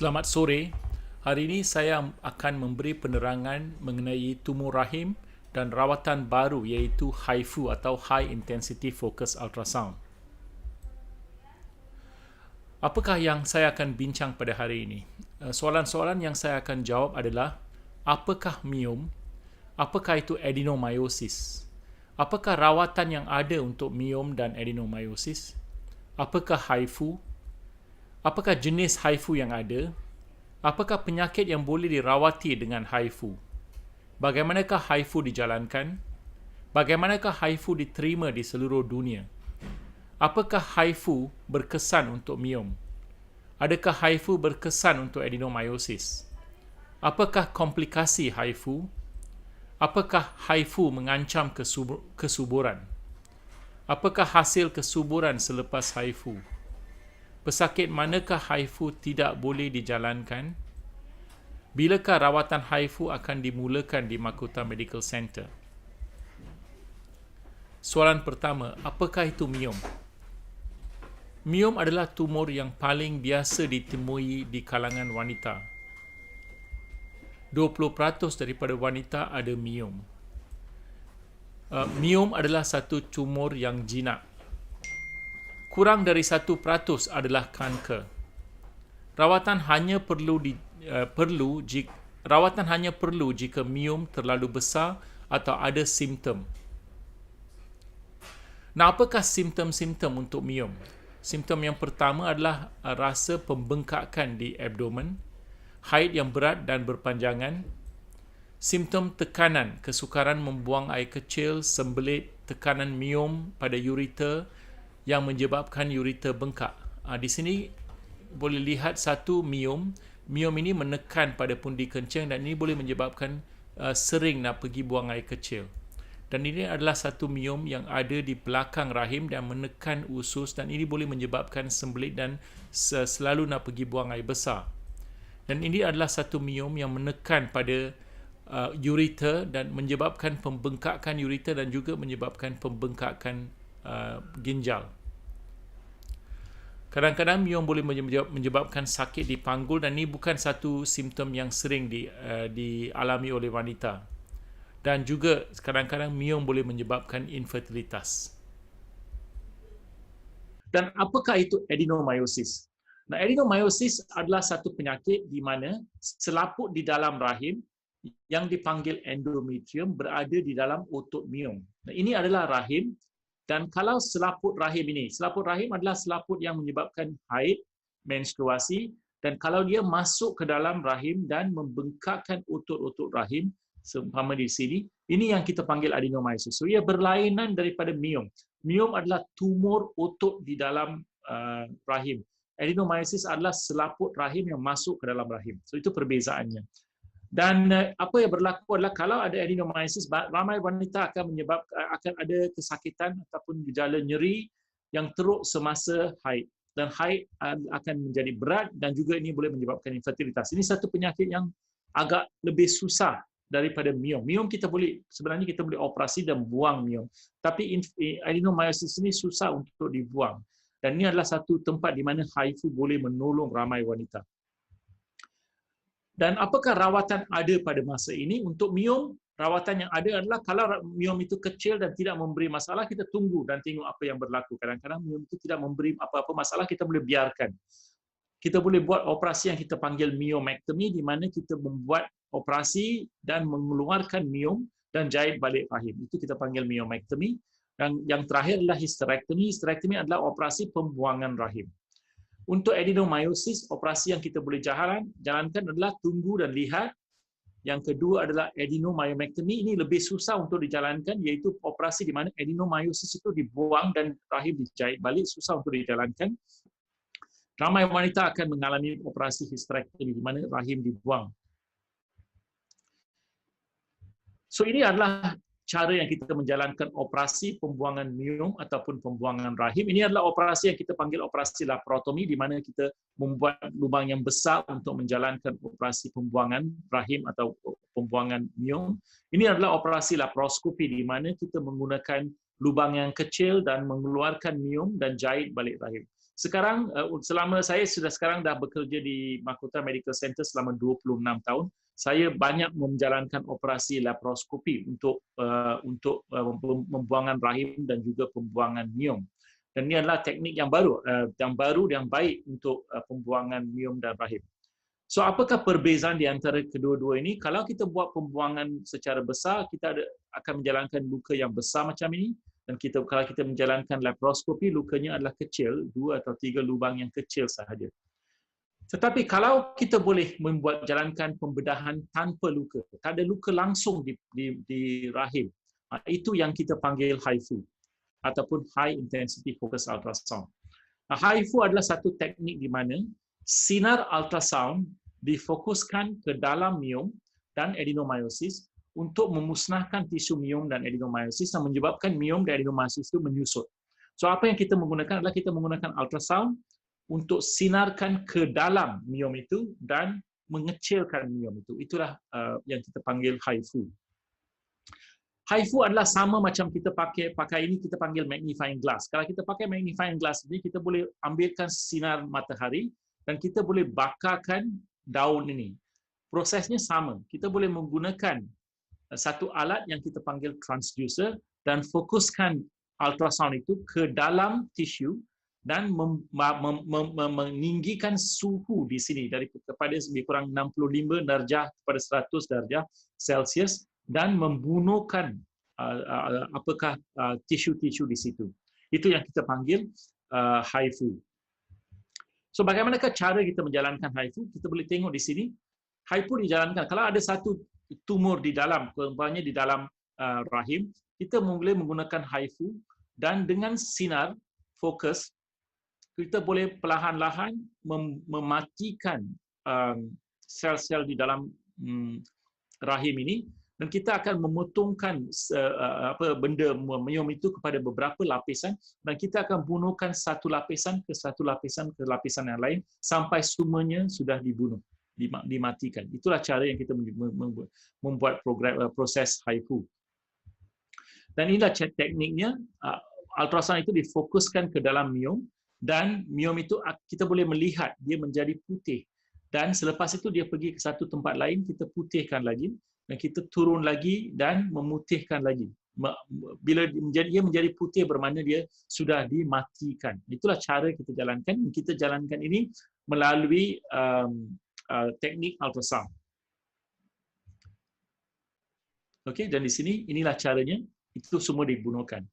Selamat sore. Hari ini saya akan memberi penerangan mengenai tumor rahim dan rawatan baru iaitu HIFU atau High Intensity Focus Ultrasound. Apakah yang saya akan bincang pada hari ini? Soalan-soalan yang saya akan jawab adalah apakah miom? Apakah itu adenomyosis? Apakah rawatan yang ada untuk miom dan adenomyosis? Apakah HIFU? Apakah jenis HIFU yang ada? Apakah penyakit yang boleh dirawati dengan HIFU? Bagaimanakah HIFU dijalankan? Bagaimanakah HIFU diterima di seluruh dunia? Apakah HIFU berkesan untuk miom? Adakah HIFU berkesan untuk adenomyosis? Apakah komplikasi HIFU? Apakah HIFU mengancam kesuburan? Apakah hasil kesuburan selepas HIFU? Pesakit manakah HIFU tidak boleh dijalankan? Bilakah rawatan HIFU akan dimulakan di Makota Medical Center? Soalan pertama, apakah itu miom? Miom adalah tumor yang paling biasa ditemui di kalangan wanita. 20% daripada wanita ada miom. Miom adalah satu tumor yang jinak. Kurang dari 1% adalah kanker. Rawatan hanya perlu jika miom terlalu besar atau ada simptom. Nah, apakah simptom-simptom untuk miom? Simptom yang pertama adalah rasa pembengkakan di abdomen, haid yang berat dan berpanjangan, simptom tekanan, kesukaran membuang air kecil, sembelit, tekanan miom pada ureter yang menyebabkan ureter bengkak. Di sini boleh lihat satu miom. Miom ini menekan pada pundi kencing dan ini boleh menyebabkan sering nak pergi buang air kecil. Dan ini adalah satu miom yang ada di belakang rahim dan menekan usus dan ini boleh menyebabkan sembelit dan selalu nak pergi buang air besar. Dan ini adalah satu miom yang menekan pada ureter dan menyebabkan pembengkakan ureter dan juga menyebabkan pembengkakan ginjal. Kadang-kadang miom boleh menyebabkan sakit di panggul dan ini bukan satu simptom yang sering dialami oleh wanita. Dan juga kadang-kadang miom boleh menyebabkan infertilitas. Dan apakah itu adenomyosis? Nah, adenomyosis adalah satu penyakit di mana selaput di dalam rahim yang dipanggil endometrium berada di dalam otot miom. Nah, ini adalah rahim. Dan kalau selaput rahim adalah selaput yang menyebabkan haid, menstruasi, dan kalau dia masuk ke dalam rahim dan membengkakkan otot-otot rahim, seumpama di sini, ini yang kita panggil adenomyosis. So, ia berlainan daripada miom. Miom adalah tumor otot di dalam rahim. Adenomyosis adalah selaput rahim yang masuk ke dalam rahim. So, itu perbezaannya. Dan apa yang berlaku adalah kalau ada adenomyosis, ramai wanita akan ada kesakitan ataupun gejala nyeri yang teruk semasa haid. Dan haid akan menjadi berat dan juga ini boleh menyebabkan infertilitas. Ini satu penyakit yang agak lebih susah daripada miom. Miom sebenarnya kita boleh operasi dan buang miom. Tapi adenomyosis ini susah untuk dibuang. Dan ini adalah satu tempat di mana HIFU boleh menolong ramai wanita. Dan apakah rawatan ada pada masa ini? Untuk miom, rawatan yang ada adalah kalau miom itu kecil dan tidak memberi masalah, kita tunggu dan tengok apa yang berlaku. Kadang-kadang miom itu tidak memberi apa-apa masalah, kita boleh biarkan. Kita boleh buat operasi yang kita panggil myomectomy, di mana kita membuat operasi dan mengeluarkan miom dan jahit balik rahim. Itu kita panggil myomectomy. Dan yang terakhir adalah hysterectomy. Hysterectomy adalah operasi pembuangan rahim. Untuk adenomyosis, operasi yang kita boleh jalankan adalah tunggu dan lihat. Yang kedua adalah adenomyomectomy. Ini lebih susah untuk dijalankan, iaitu operasi di mana adenomyosis itu dibuang dan rahim dijahit balik, susah untuk dijalankan. Ramai wanita akan mengalami operasi hysterectomy di mana rahim dibuang. So, ini adalah cara yang kita menjalankan operasi pembuangan miom ataupun pembuangan rahim. Ini adalah operasi yang kita panggil operasi laparotomi, di mana kita membuat lubang yang besar untuk menjalankan operasi pembuangan rahim atau pembuangan miom. Ini adalah operasi laparoskopi, di mana kita menggunakan lubang yang kecil dan mengeluarkan miom dan jahit balik rahim. Sekarang, selama saya sekarang dah bekerja di Mahkota Medical Center selama 26 tahun, saya banyak menjalankan operasi laparoskopi untuk pembuangan rahim dan juga pembuangan miom. Dan ini adalah teknik yang baru yang baik untuk pembuangan miom dan rahim. So, apakah perbezaan di antara kedua-dua ini? Kalau kita buat pembuangan secara besar, kita akan menjalankan luka yang besar macam ini. Dan kalau kita menjalankan laparoskopi, lukanya adalah kecil, 2 atau 3 lubang yang kecil sahaja. Tetapi kalau kita boleh jalankan pembedahan tanpa luka, tak ada luka langsung di rahim, itu yang kita panggil HIFU ataupun High Intensity Focused Ultrasound. HIFU adalah satu teknik di mana sinar ultrasound difokuskan ke dalam miom dan adenomyosis untuk memusnahkan tisu miom dan adenomyosis yang menyebabkan miom dan adenomyosis itu menyusut. So, apa yang kita menggunakan adalah kita menggunakan ultrasound untuk sinarkan ke dalam miom itu dan mengecilkan miom itu. Itulah yang kita panggil HIFU. HIFU adalah sama macam kita pakai ini, kita panggil magnifying glass. Kalau kita pakai magnifying glass ini, kita boleh ambilkan sinar matahari dan kita boleh bakarkan daun ini. Prosesnya sama. Kita boleh menggunakan satu alat yang kita panggil transducer dan fokuskan ultrasound itu ke dalam tisu dan meninggikan suhu di sini kepada lebih kurang 65 darjah kepada 100 darjah Celsius dan membunuhkan tisu-tisu di situ. Itu yang kita panggil HIFU. So, bagaimanakah cara kita menjalankan HIFU? Kita boleh tengok di sini. HIFU dijalankan kalau ada satu tumor di dalam, contohnya di dalam rahim, kita boleh menggunakan HIFU dan dengan sinar fokus, kita boleh perlahan-lahan mematikan sel-sel di dalam rahim ini dan kita akan memotongkan benda miom itu kepada beberapa lapisan dan kita akan bunuhkan satu lapisan ke lapisan yang lain sampai semuanya sudah dibunuh, dimatikan. Itulah cara yang kita membuat proses HIFU. Dan inilah tekniknya, ultrasound itu difokuskan ke dalam miom dan miom itu kita boleh melihat dia menjadi putih. Dan selepas itu dia pergi ke satu tempat lain, kita putihkan lagi dan kita turun lagi dan memutihkan lagi. Bila dia menjadi putih bermakna dia sudah dimatikan. Itulah cara kita jalankan. Kita jalankan ini melalui teknik ultrasound. Okey, dan di sini inilah caranya, itu semua dibunuhkan.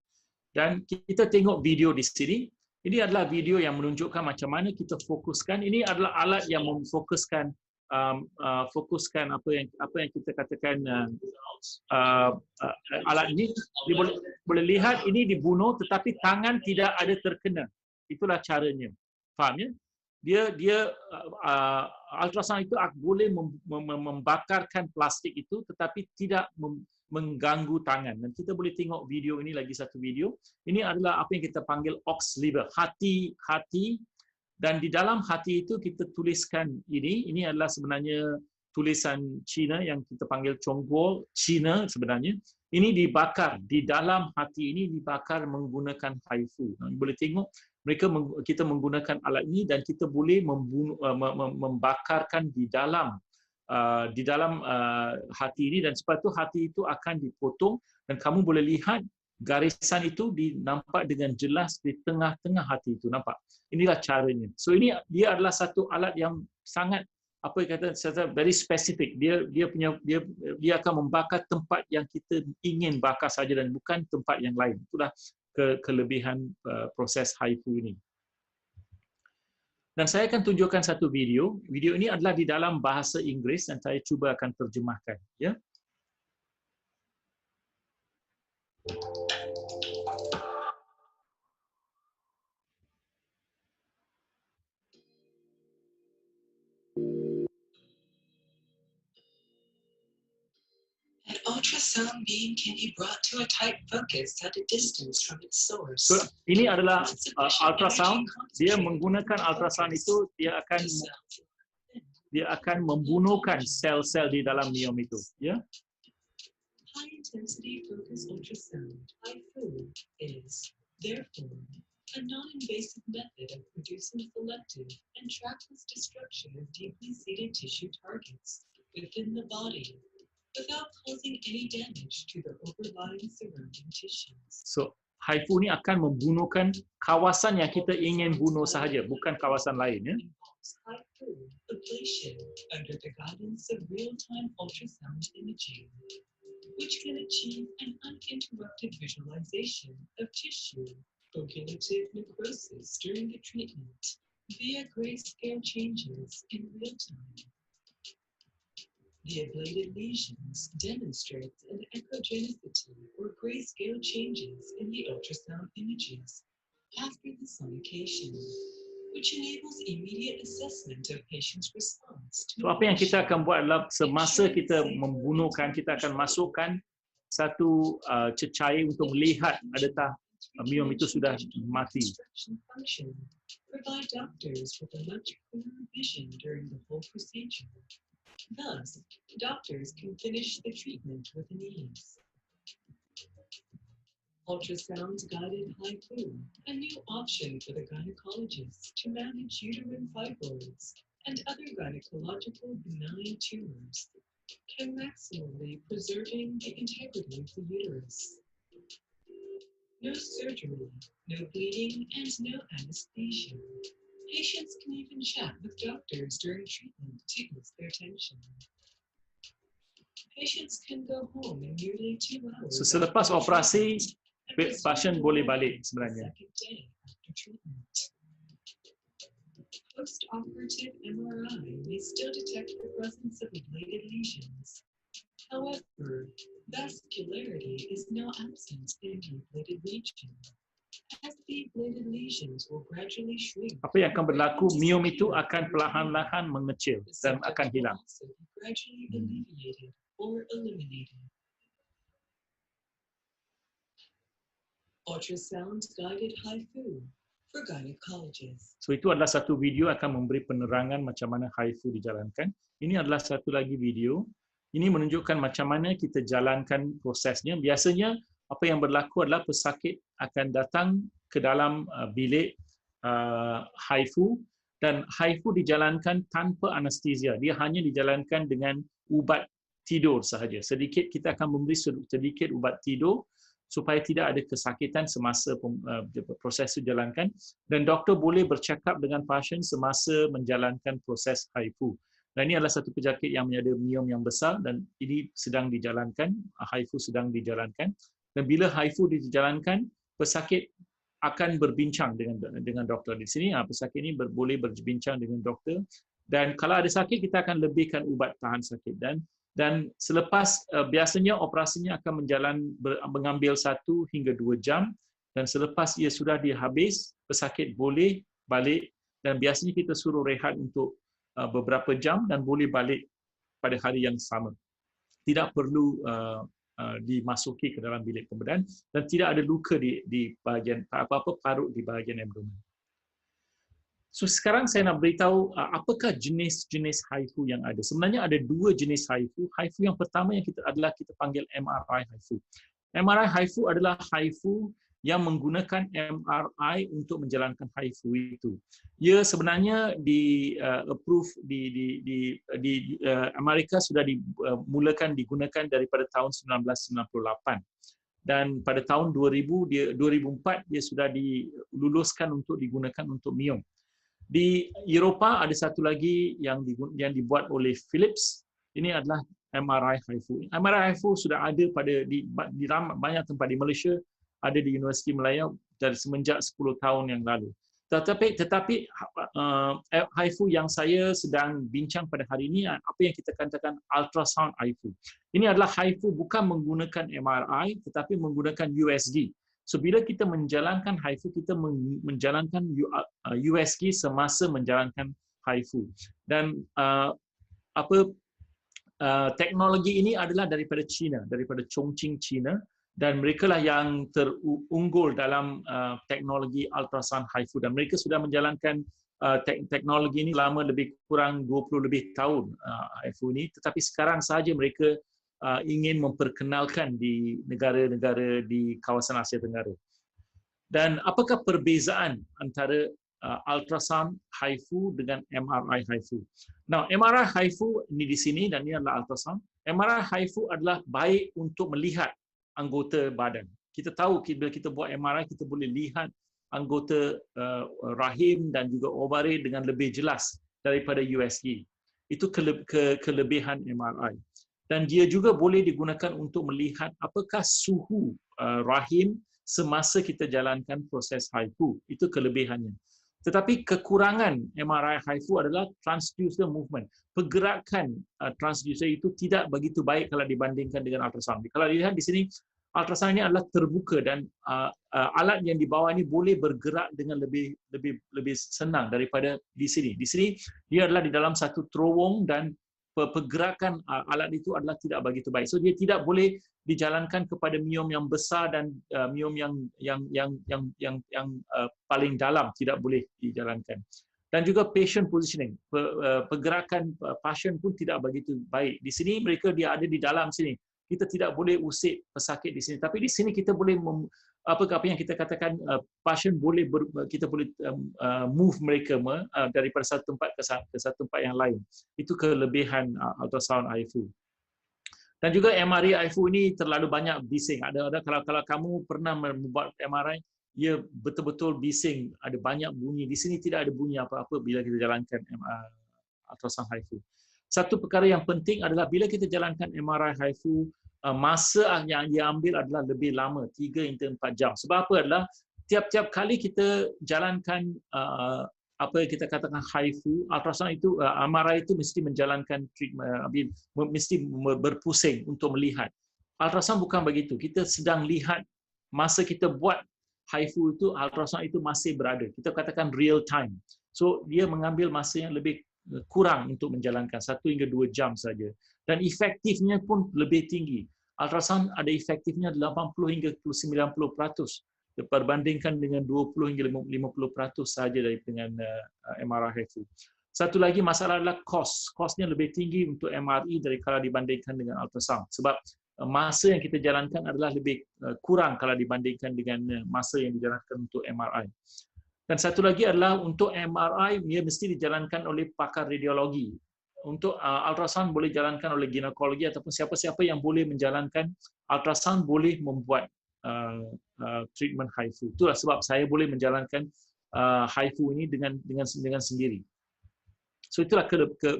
Dan kita tengok video di sini. Ini adalah video yang menunjukkan macam mana kita fokuskan. Ini adalah alat yang memfokuskan apa yang kita katakan alat ini boleh lihat ini dibunuh tetapi tangan tidak ada terkena. Itulah caranya. Faham ya? Dia ultrasound itu boleh membakarkan plastik itu tetapi tidak mengganggu tangan. Dan kita boleh tengok video ini, lagi satu video. Ini adalah apa yang kita panggil ox liver, hati. Dan di dalam hati itu kita tuliskan ini adalah sebenarnya tulisan Cina yang kita panggil Chongguo Cina sebenarnya. Ini dibakar, di dalam hati ini dibakar menggunakan HIFU. Boleh tengok kita menggunakan alat ini dan kita boleh membakarkan di dalam hati ini dan sebab itu hati itu akan dipotong dan kamu boleh lihat garisan itu nampak dengan jelas di tengah-tengah hati itu, nampak. Inilah caranya. So ini dia adalah satu alat yang sangat very specific. Dia akan membakar tempat yang kita ingin bakar saja dan bukan tempat yang lain. Itulah kelebihan proses HIFU ini. Dan saya akan tunjukkan satu video. Video ini adalah di dalam bahasa Inggeris dan saya cuba akan terjemahkan. Ya. An ultrasound beam can be brought to a tight focus at a distance from its source. So, ini adalah ultrasound. Dia menggunakan ultrasound itu, dia akan membunuhkan sel-sel di dalam miom itu. Ya. intensity focused ultrasound, HIFU, is, therefore, a non-invasive method of producing selective and trackless destruction of deeply seated tissue targets within the body without causing any damage to the overlying surrounding tissues. So, HIFU ni akan membunuhkan kawasan yang kita ingin bunuh sahaja, bukan kawasan lain. Ya? HIFU ablation under the guidance of real-time ultrasound imaging, which can achieve an uninterrupted visualization of tissue cumulative necrosis during the treatment via grayscale changes in real time. The ablated lesions demonstrate an echogenicity or grayscale changes in the ultrasound images after the sonication, which enables immediate assessment of patient's response to So, apa yang kita akan buat adalah semasa kita membunuhkan, kita akan masukkan satu cecair untuk melihat adakah miom itu sudah mati. Provide doctors with a much clearer vision during the whole procedure. Thus, doctors can finish the treatment with ease. Ultrasound-guided HIFU, a new option for the gynecologist to manage uterine fibroids and other gynecological benign tumors, can maximally preserving the integrity of the uterus. No surgery, no bleeding, and no anesthesia. Patients can even chat with doctors during treatment to ease their tension. Patients can go home in nearly 2 hours. So, selepas operasi, pasien boleh balik sebenarnya. Post-operative MRI may still detect the presence of ablated lesions. However, vascularity is now absent in the ablated region, as the ablated lesions will gradually shrink. Apa yang akan berlaku, miom itu akan perlahan-lahan mengecil dan akan hilang. Gradually alleviated or eliminated. Ultrasound-guided HIFU for gynecologists. So, itu adalah satu video akan memberi penerangan macam mana HIFU dijalankan. Ini adalah satu lagi video. Ini menunjukkan macam mana kita jalankan prosesnya. Biasanya, apa yang berlaku adalah pesakit akan datang ke dalam bilik HIFU dan HIFU dijalankan tanpa anestesia. Dia hanya dijalankan dengan ubat tidur sahaja. Sedikit kita akan memberi sedikit ubat tidur supaya tidak ada kesakitan semasa proses itu dijalankan, dan doktor boleh bercakap dengan pasien semasa menjalankan proses HIFU. Dan ini adalah satu penyakit yang ada miom yang besar dan ini sedang dijalankan, HIFU sedang dijalankan. Dan bila HIFU dijalankan, pesakit akan berbincang dengan doktor. Di sini pesakit ini boleh berbincang dengan doktor, dan kalau ada sakit kita akan lebihkan ubat tahan sakit, dan selepas biasanya operasinya akan mengambil 1 hingga 2 jam, dan selepas ia sudah dihabis, pesakit boleh balik, dan biasanya kita suruh rehat untuk beberapa jam dan boleh balik pada hari yang sama. Tidak perlu dimasuki ke dalam bilik pembedahan dan tidak ada luka di bahagian apa-apa parut di bahagian abdomen. So, sekarang saya nak beritahu apakah jenis-jenis HIFU yang ada. Sebenarnya ada 2 jenis HIFU. HIFU yang pertama yang kita panggil MRI HIFU. MRI HIFU adalah HIFU yang menggunakan MRI untuk menjalankan HIFU itu. Ia sebenarnya approve di Amerika sudah dimulakan digunakan daripada tahun 1998. Dan pada tahun 2004 dia sudah diluluskan untuk digunakan untuk miom. Di Eropah ada satu lagi yang dibuat oleh Philips. Ini adalah MRI HIFU. MRI HIFU sudah ada di banyak tempat di Malaysia, ada di Universiti Malaya dari semenjak 10 tahun yang lalu. Tetapi HIFU yang saya sedang bincang pada hari ini, apa yang kita katakan ultrasound HIFU. Ini adalah HIFU bukan menggunakan MRI, tetapi menggunakan USG. So, bila kita menjalankan HIFU, kita menjalankan USG semasa menjalankan HIFU. Dan teknologi ini adalah daripada China, daripada Chongqing, China. Dan mereka lah yang terunggul dalam teknologi ultrasound HIFU. Dan mereka sudah menjalankan teknologi ini selama lebih kurang 20 lebih tahun HIFU ini. Tetapi sekarang sahaja mereka ingin memperkenalkan di negara-negara di kawasan Asia Tenggara. Dan apakah perbezaan antara ultrasound HIFU dengan MRI HIFU? Now, MRI HIFU ini di sini dan ini adalah ultrasound. MRI HIFU adalah baik untuk melihat anggota badan. Kita tahu bila kita buat MRI, kita boleh lihat anggota rahim dan juga ovari dengan lebih jelas daripada USG. Itu kelebihan MRI. Dan dia juga boleh digunakan untuk melihat apakah suhu rahim semasa kita jalankan proses HIFU. Itu kelebihannya. Tetapi kekurangan MRI HIFU adalah transducer movement. Pergerakan transducer itu tidak begitu baik kalau dibandingkan dengan ultrasound. Kalau dilihat di sini, ultrasound ini adalah terbuka dan alat yang dibawa ini boleh bergerak dengan lebih senang daripada di sini. Di sini dia adalah di dalam satu terowong dan pergerakan alat itu adalah tidak begitu baik. So dia tidak boleh dijalankan kepada miom yang besar dan miom yang paling dalam tidak boleh dijalankan. Dan juga patient positioning, pergerakan pasien pun tidak begitu baik. Di sini mereka dia ada di dalam sini. Kita tidak boleh usik pesakit di sini. Tapi di sini kita boleh apa yang kita katakan pasien boleh kita boleh move mereka daripada satu tempat ke satu tempat yang lain. Itu kelebihan ultrasound HIFU. Dan juga MRI HIFU ini terlalu banyak bising. Ada kalau kamu pernah membuat MRI, ia betul-betul bising, ada banyak bunyi. Di sini tidak ada bunyi apa-apa bila kita jalankan ultrasound HIFU. Satu perkara yang penting adalah bila kita jalankan MRI HIFU, masa yang dia ambil adalah lebih lama, 3 hingga 4 jam. Sebab apa adalah tiap-tiap kali kita jalankan apa yang kita katakan HIFU, ultrasound itu, MRI itu mesti menjalankan treatment, mesti berpusing untuk melihat. Ultrasound bukan begitu. Kita sedang lihat masa kita buat HIFU itu, ultrasound itu masih berada. Kita katakan real time. So dia mengambil masa yang lebih kurang untuk menjalankan 1 hingga 2 jam saja. Dan efektifnya pun lebih tinggi. Ultrasound ada efektifnya 80 hingga 90% berbandingkan dengan 20 hingga 50% saja dengan MRI HIFU. Satu lagi masalah adalah kos. Kosnya lebih tinggi untuk MRI daripada dibandingkan dengan ultrasound. Sebab masa yang kita jalankan adalah lebih kurang kalau dibandingkan dengan masa yang dijalankan untuk MRI. Dan satu lagi adalah untuk MRI, ia mesti dijalankan oleh pakar radiologi. Untuk ultrasound boleh dijalankan oleh ginekologi ataupun siapa-siapa yang boleh menjalankan ultrasound boleh membuat treatment HIFU. Itulah sebab saya boleh menjalankan HIFU ini dengan sendiri. So itulah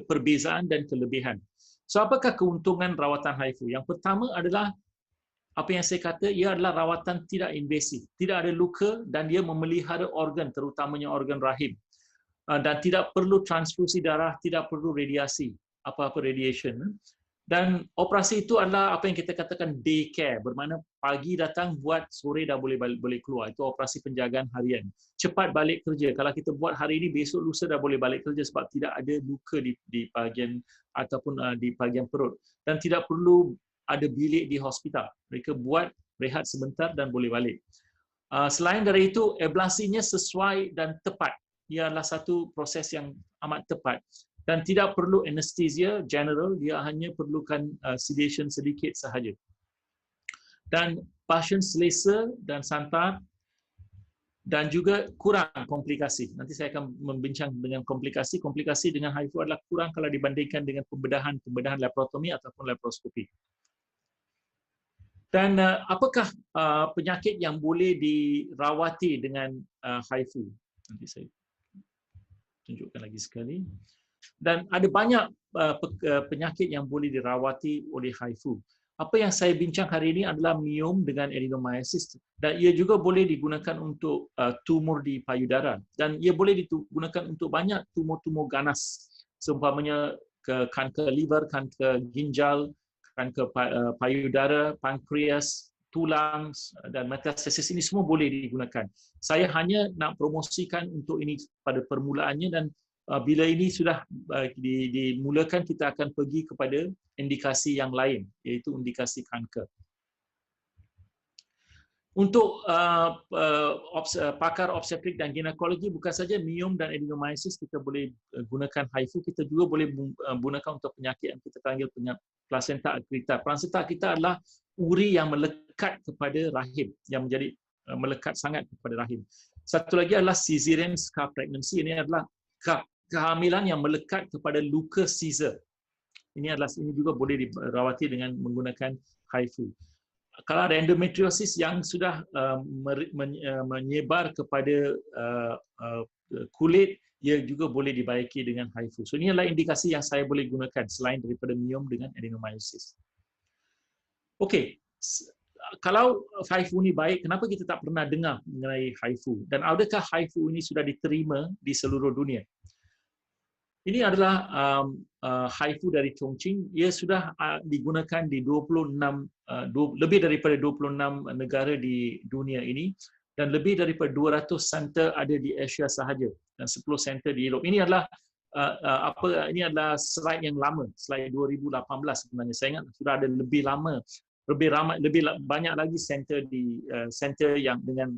perbezaan dan kelebihan. So apakah keuntungan rawatan HIFU? Yang pertama adalah apa yang saya kata, ia adalah rawatan tidak invasif, tidak ada luka dan dia memelihara organ, terutamanya organ rahim. Dan tidak perlu transfusi darah, tidak perlu radiasi, apa-apa radiation. Dan operasi itu adalah apa yang kita katakan day care, bermakna pagi datang buat, sore dah boleh keluar. Itu operasi penjagaan harian. Cepat balik kerja. Kalau kita buat hari ini, besok lusa dah boleh balik kerja sebab tidak ada luka di bahagian ataupun di bahagian perut. Dan tidak perlu ada bilik di hospital. Mereka buat, rehat sebentar dan boleh balik. Selain dari itu, ablasinya sesuai dan tepat. Ia adalah satu proses yang amat tepat. Dan tidak perlu anesthesia general, dia hanya perlukan sedation sedikit sahaja. Dan pasien selesa dan santar dan juga kurang komplikasi. Nanti saya akan membincang dengan komplikasi. Komplikasi dengan HIFU adalah kurang kalau dibandingkan dengan pembedahan laparotomi ataupun laparoskopi. Dan apakah penyakit yang boleh dirawati dengan HIFU? Nanti saya tunjukkan lagi sekali. Dan ada banyak penyakit yang boleh dirawati oleh HIFU. Apa yang saya bincang hari ini adalah miom dengan adenomyosis, dan ia juga boleh digunakan untuk tumor di payudara, dan ia boleh digunakan untuk banyak tumor-tumor ganas, seumpamanya kanker liver, kanker ginjal, kanker payudara, pankreas, tulang dan metastasis. Ini semua boleh digunakan. Saya hanya nak promosikan untuk ini pada permulaannya, dan bila ini sudah dimulakan, kita akan pergi kepada indikasi yang lain, iaitu indikasi kanker. Untuk pakar obstetrik dan ginekologi, bukan saja miom dan adenomyosis kita boleh gunakan HIFU, kita juga boleh gunakan untuk penyakit yang kita panggil placenta acrita. Placenta acrita adalah uri yang melekat kepada rahim, yang menjadi melekat sangat kepada rahim. Satu lagi adalah cesarean scar pregnancy. Ini adalah kehamilan yang melekat kepada luka Caesar. Ini juga boleh dirawati dengan menggunakan HIFU. Kalau ada endometriosis yang sudah menyebar kepada kulit, ia juga boleh dibaiki dengan HIFU. So, ini adalah indikasi yang saya boleh gunakan selain daripada miom dengan adenomyosis. Okey, kalau HIFU ini baik, kenapa kita tak pernah dengar mengenai HIFU? Dan adakah HIFU ini sudah diterima di seluruh dunia? Ini adalah HIFU dari Chongqing. Ia sudah digunakan di 26 lebih daripada 26 negara di dunia ini, dan lebih daripada 200 center ada di Asia sahaja dan 10 center di Europe. Ini adalah ini adalah slide yang lama, slide 2018 sebenarnya. Saya ingat sudah ada lebih lama, lebih banyak lagi center yang dengan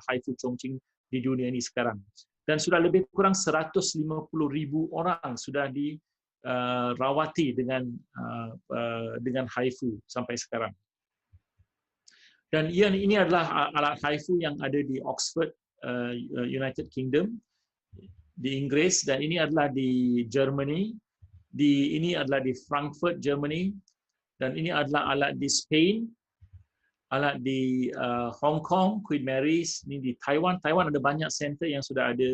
HIFU Chongqing di dunia ini sekarang. Dan sudah lebih kurang 150,000 orang sudah dirawati dengan HIFU sampai sekarang. Dan ini adalah alat HIFU yang ada di Oxford, United Kingdom, di Inggris, dan ini adalah di Germany, ini adalah di Frankfurt, Germany, dan ini adalah alat di Spain, alat di Hong Kong, Queen Mary's, ini di Taiwan. Taiwan ada banyak center yang sudah ada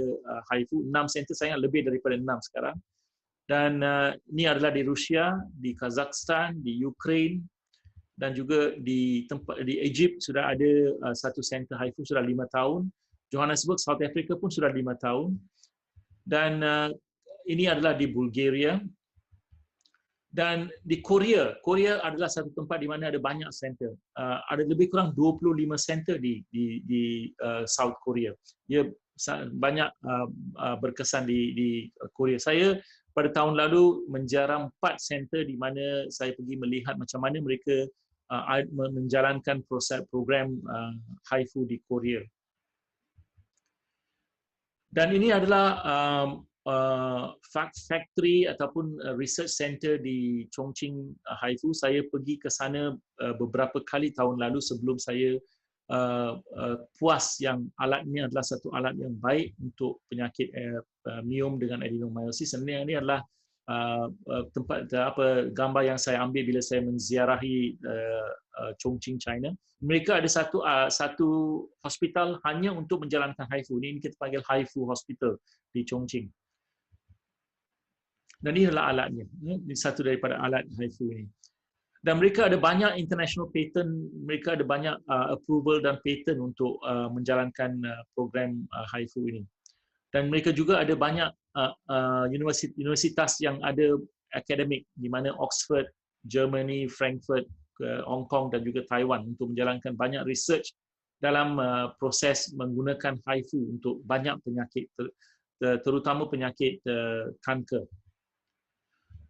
HIFU, 6 center, saya ingat lebih daripada 6 sekarang. Dan ini adalah di Rusia, di Kazakhstan, di Ukraine, dan juga di Egypt sudah ada satu center HIFU sudah 5 tahun. Johannesburg, South Africa pun sudah 5 tahun. Dan ini adalah di Bulgaria. Dan di Korea adalah satu tempat di mana ada banyak center. Ada lebih kurang 25 center di South Korea. Ia banyak berkesan di Korea. Saya pada tahun lalu menjarah 4 center di mana saya pergi melihat macam mana mereka menjalankan program HIFU di Korea. Dan ini adalah factory ataupun research center di Chongqing HIFU. Saya pergi ke sana beberapa kali tahun lalu sebelum saya puas yang alat ini adalah satu alat yang baik untuk penyakit miom dengan adenomyosis. Ini adalah tempat gambar yang saya ambil bila saya menziarahi Chongqing, China. Mereka ada satu hospital hanya untuk menjalankan HIFU. Ini kita panggil HIFU Hospital di Chongqing. Dan ini adalah alatnya. Ini satu daripada alat HIFU ini. Dan mereka ada banyak international patent, mereka ada banyak approval dan patent untuk menjalankan program HIFU ini. Dan mereka juga ada banyak universitas yang ada akademik di mana Oxford, Germany, Frankfurt, Hong Kong dan juga Taiwan untuk menjalankan banyak research dalam proses menggunakan HIFU untuk banyak penyakit, terutama penyakit kanker.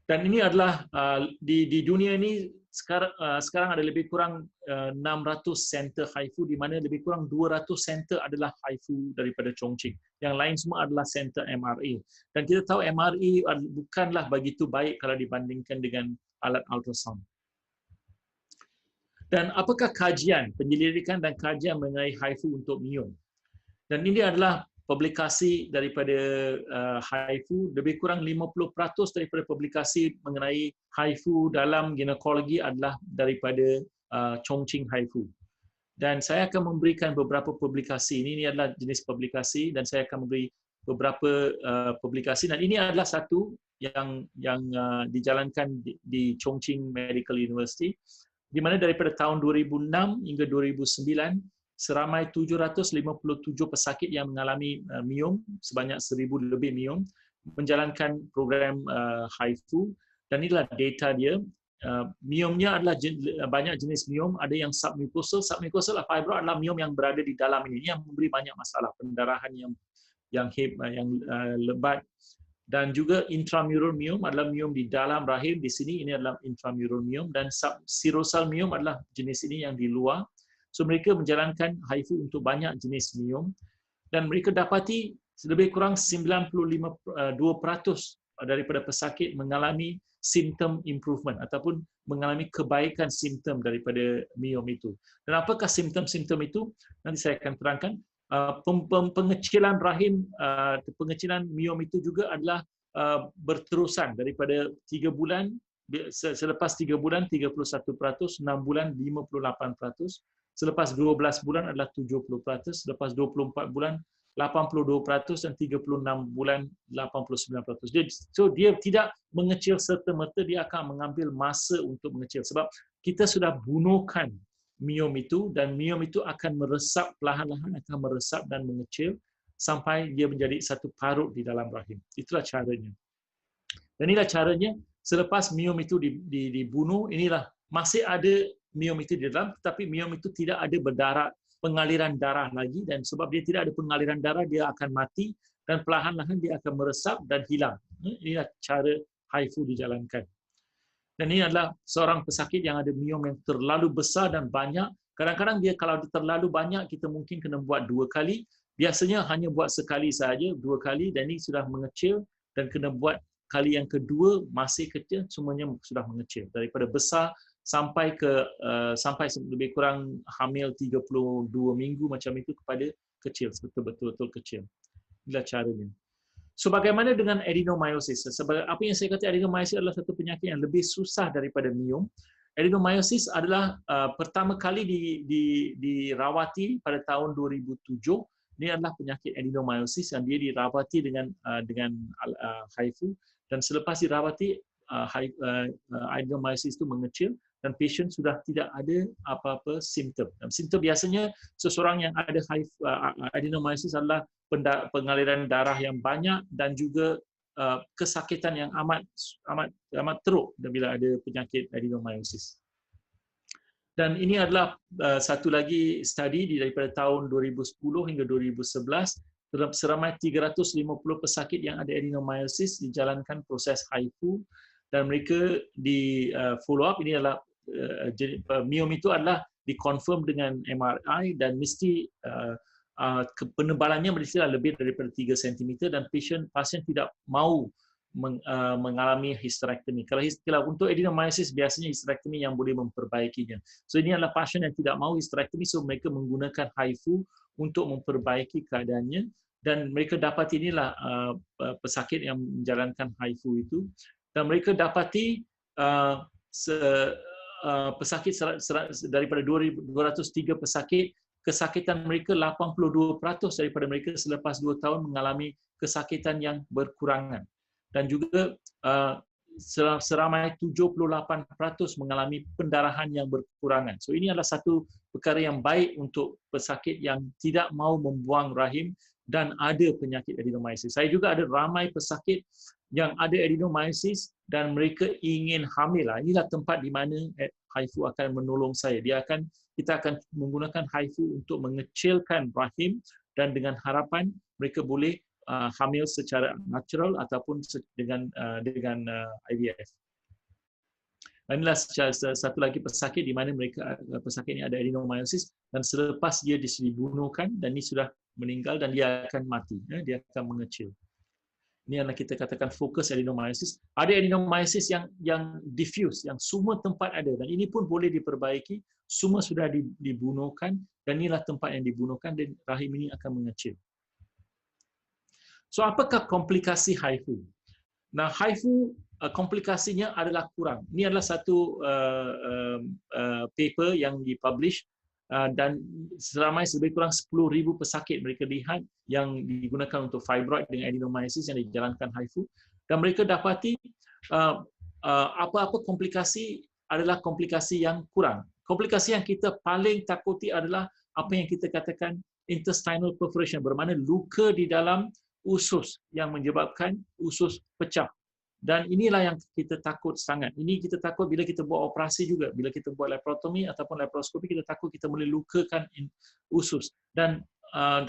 Dan ini adalah di dunia ini sekarang ada lebih kurang 600 center HIFU, di mana lebih kurang 200 center adalah HIFU daripada Chongqing. Yang lain semua adalah center MRI. Dan kita tahu MRI bukanlah begitu baik kalau dibandingkan dengan alat ultrasound. Dan apakah kajian, penyelidikan dan kajian mengenai HIFU untuk miom? Dan ini adalah publikasi daripada HIFU, lebih kurang 50% daripada publikasi mengenai HIFU dalam ginekologi adalah daripada Chongqing HIFU. Dan saya akan memberikan beberapa publikasi. Ini adalah jenis publikasi dan saya akan memberi beberapa publikasi. Dan ini adalah satu yang dijalankan di Chongqing Medical University, di mana daripada tahun 2006 hingga 2009, seramai 757 pesakit yang mengalami miom, sebanyak 1,000 lebih miom, menjalankan program HIFU. Dan inilah data dia. Miomnya adalah banyak jenis miom, ada yang submucosal. Submucosal fibroid adalah miom yang berada di dalam ini, yang memberi banyak masalah, pendarahan yang lebat. Dan juga intramural miom adalah miom di dalam rahim. Di sini ini adalah intramural miom, dan subserosal miom adalah jenis ini yang di luar. So mereka menjalankan HIFU untuk banyak jenis miom dan mereka dapati lebih kurang 95% daripada pesakit mengalami simptom improvement ataupun mengalami kebaikan simptom daripada miom itu. Dan apakah simptom-simptom itu? Nanti saya akan terangkan. Pengecilan rahim, pengecilan miom itu juga adalah berterusan daripada 3 bulan, selepas 3 bulan 31%, 6 bulan 58%, selepas 12 bulan adalah 70%, selepas 24 bulan 82% dan 36 bulan 89%. So dia tidak mengecil serta-merta, dia akan mengambil masa untuk mengecil sebab kita sudah bunuhkan miom itu dan miom itu akan meresap, perlahan-lahan akan meresap dan mengecil sampai dia menjadi satu parut di dalam rahim. Itulah caranya. Dan inilah caranya selepas miom itu dibunuh, inilah masih ada miom itu di dalam, tetapi miom itu tidak ada berdarah, pengaliran darah lagi, dan sebab dia tidak ada pengaliran darah, dia akan mati dan perlahan-lahan dia akan meresap dan hilang. Inilah cara HIFU dijalankan. Dan ini adalah seorang pesakit yang ada miom yang terlalu besar dan banyak. Kadang-kadang dia kalau terlalu banyak, kita mungkin kena buat 2 kali. Biasanya hanya buat sekali saja, 2 kali, dan ini sudah mengecil dan kena buat kali yang kedua masih kecil, semuanya sudah mengecil. Daripada besar sampai lebih kurang hamil 32 minggu macam itu kepada kecil, betul-betul kecil. Inilah caranya. So bagaimana dengan adenomyosis? Sebab apa yang saya kata, adenomyosis adalah satu penyakit yang lebih susah daripada miom. Adenomyosis adalah pertama kali dirawati pada tahun 2007. Ini adalah penyakit adenomyosis yang dia dirawati dengan HIFU, dan selepas dirawati adenomyosis itu mengecil dan pasien sudah tidak ada apa-apa simptom. Simptom biasanya seseorang yang ada adenomyosis adalah pengaliran darah yang banyak dan juga kesakitan yang amat teruk bila ada penyakit adenomyosis. Dan ini adalah satu lagi studi daripada tahun 2010 hingga 2011, seramai 350 pesakit yang ada adenomyosis dijalankan proses HIFU dan mereka di follow up. Ini adalah miom itu adalah dikonfirm dengan MRI dan mesti penebalannya mestilah lebih daripada 3 cm dan pasien tidak mahu mengalami hysterectomy. Kalau untuk adenomyosis biasanya hysterectomy yang boleh memperbaikinya. So ini adalah pasien yang tidak mahu hysterectomy, so mereka menggunakan HIFU untuk memperbaiki keadaannya, dan mereka dapat inilah pesakit yang menjalankan HIFU itu, dan mereka dapati pesakit daripada 203 pesakit, kesakitan mereka 82% daripada mereka selepas 2 tahun mengalami kesakitan yang berkurangan. Dan juga seramai 78% mengalami pendarahan yang berkurangan. So ini adalah satu perkara yang baik untuk pesakit yang tidak mahu membuang rahim dan ada penyakit adenomyosis. Saya juga ada ramai pesakit yang ada adenomyosis dan mereka ingin hamil. Inilah tempat di mana HIFU akan menolong saya. Kita akan menggunakan HIFU untuk mengecilkan rahim dan dengan harapan mereka boleh hamil secara natural ataupun dengan IVF. Inilah satu lagi pesakit di mana pesakit ini ada adenomyosis dan selepas dia dibunuhkan dan ini sudah meninggal dan dia akan mati, dia akan mengecil. Ini yang kita katakan fokus adenomyosis. Ada adenomyosis yang diffuse, yang semua tempat ada dan ini pun boleh diperbaiki. Semua sudah dibunuhkan dan inilah tempat yang dibunuhkan dan rahim ini akan mengecil. So apakah komplikasi HIFU? Nah, HIFU komplikasinya adalah kurang. Ini adalah satu paper yang dipublish dan seramai lebih kurang 10,000 pesakit mereka lihat yang digunakan untuk fibroid dengan adenomyosis yang dijalankan HIFU, dan mereka dapati apa-apa komplikasi adalah komplikasi yang kurang. Komplikasi yang kita paling takuti adalah apa yang kita katakan intestinal perforation, bermakna luka di dalam usus yang menyebabkan usus pecah. Dan inilah yang kita takut sangat. Ini kita takut bila kita buat operasi juga. Bila kita buat laparotomi ataupun laparoskopi, kita takut kita boleh lukakan usus. Dan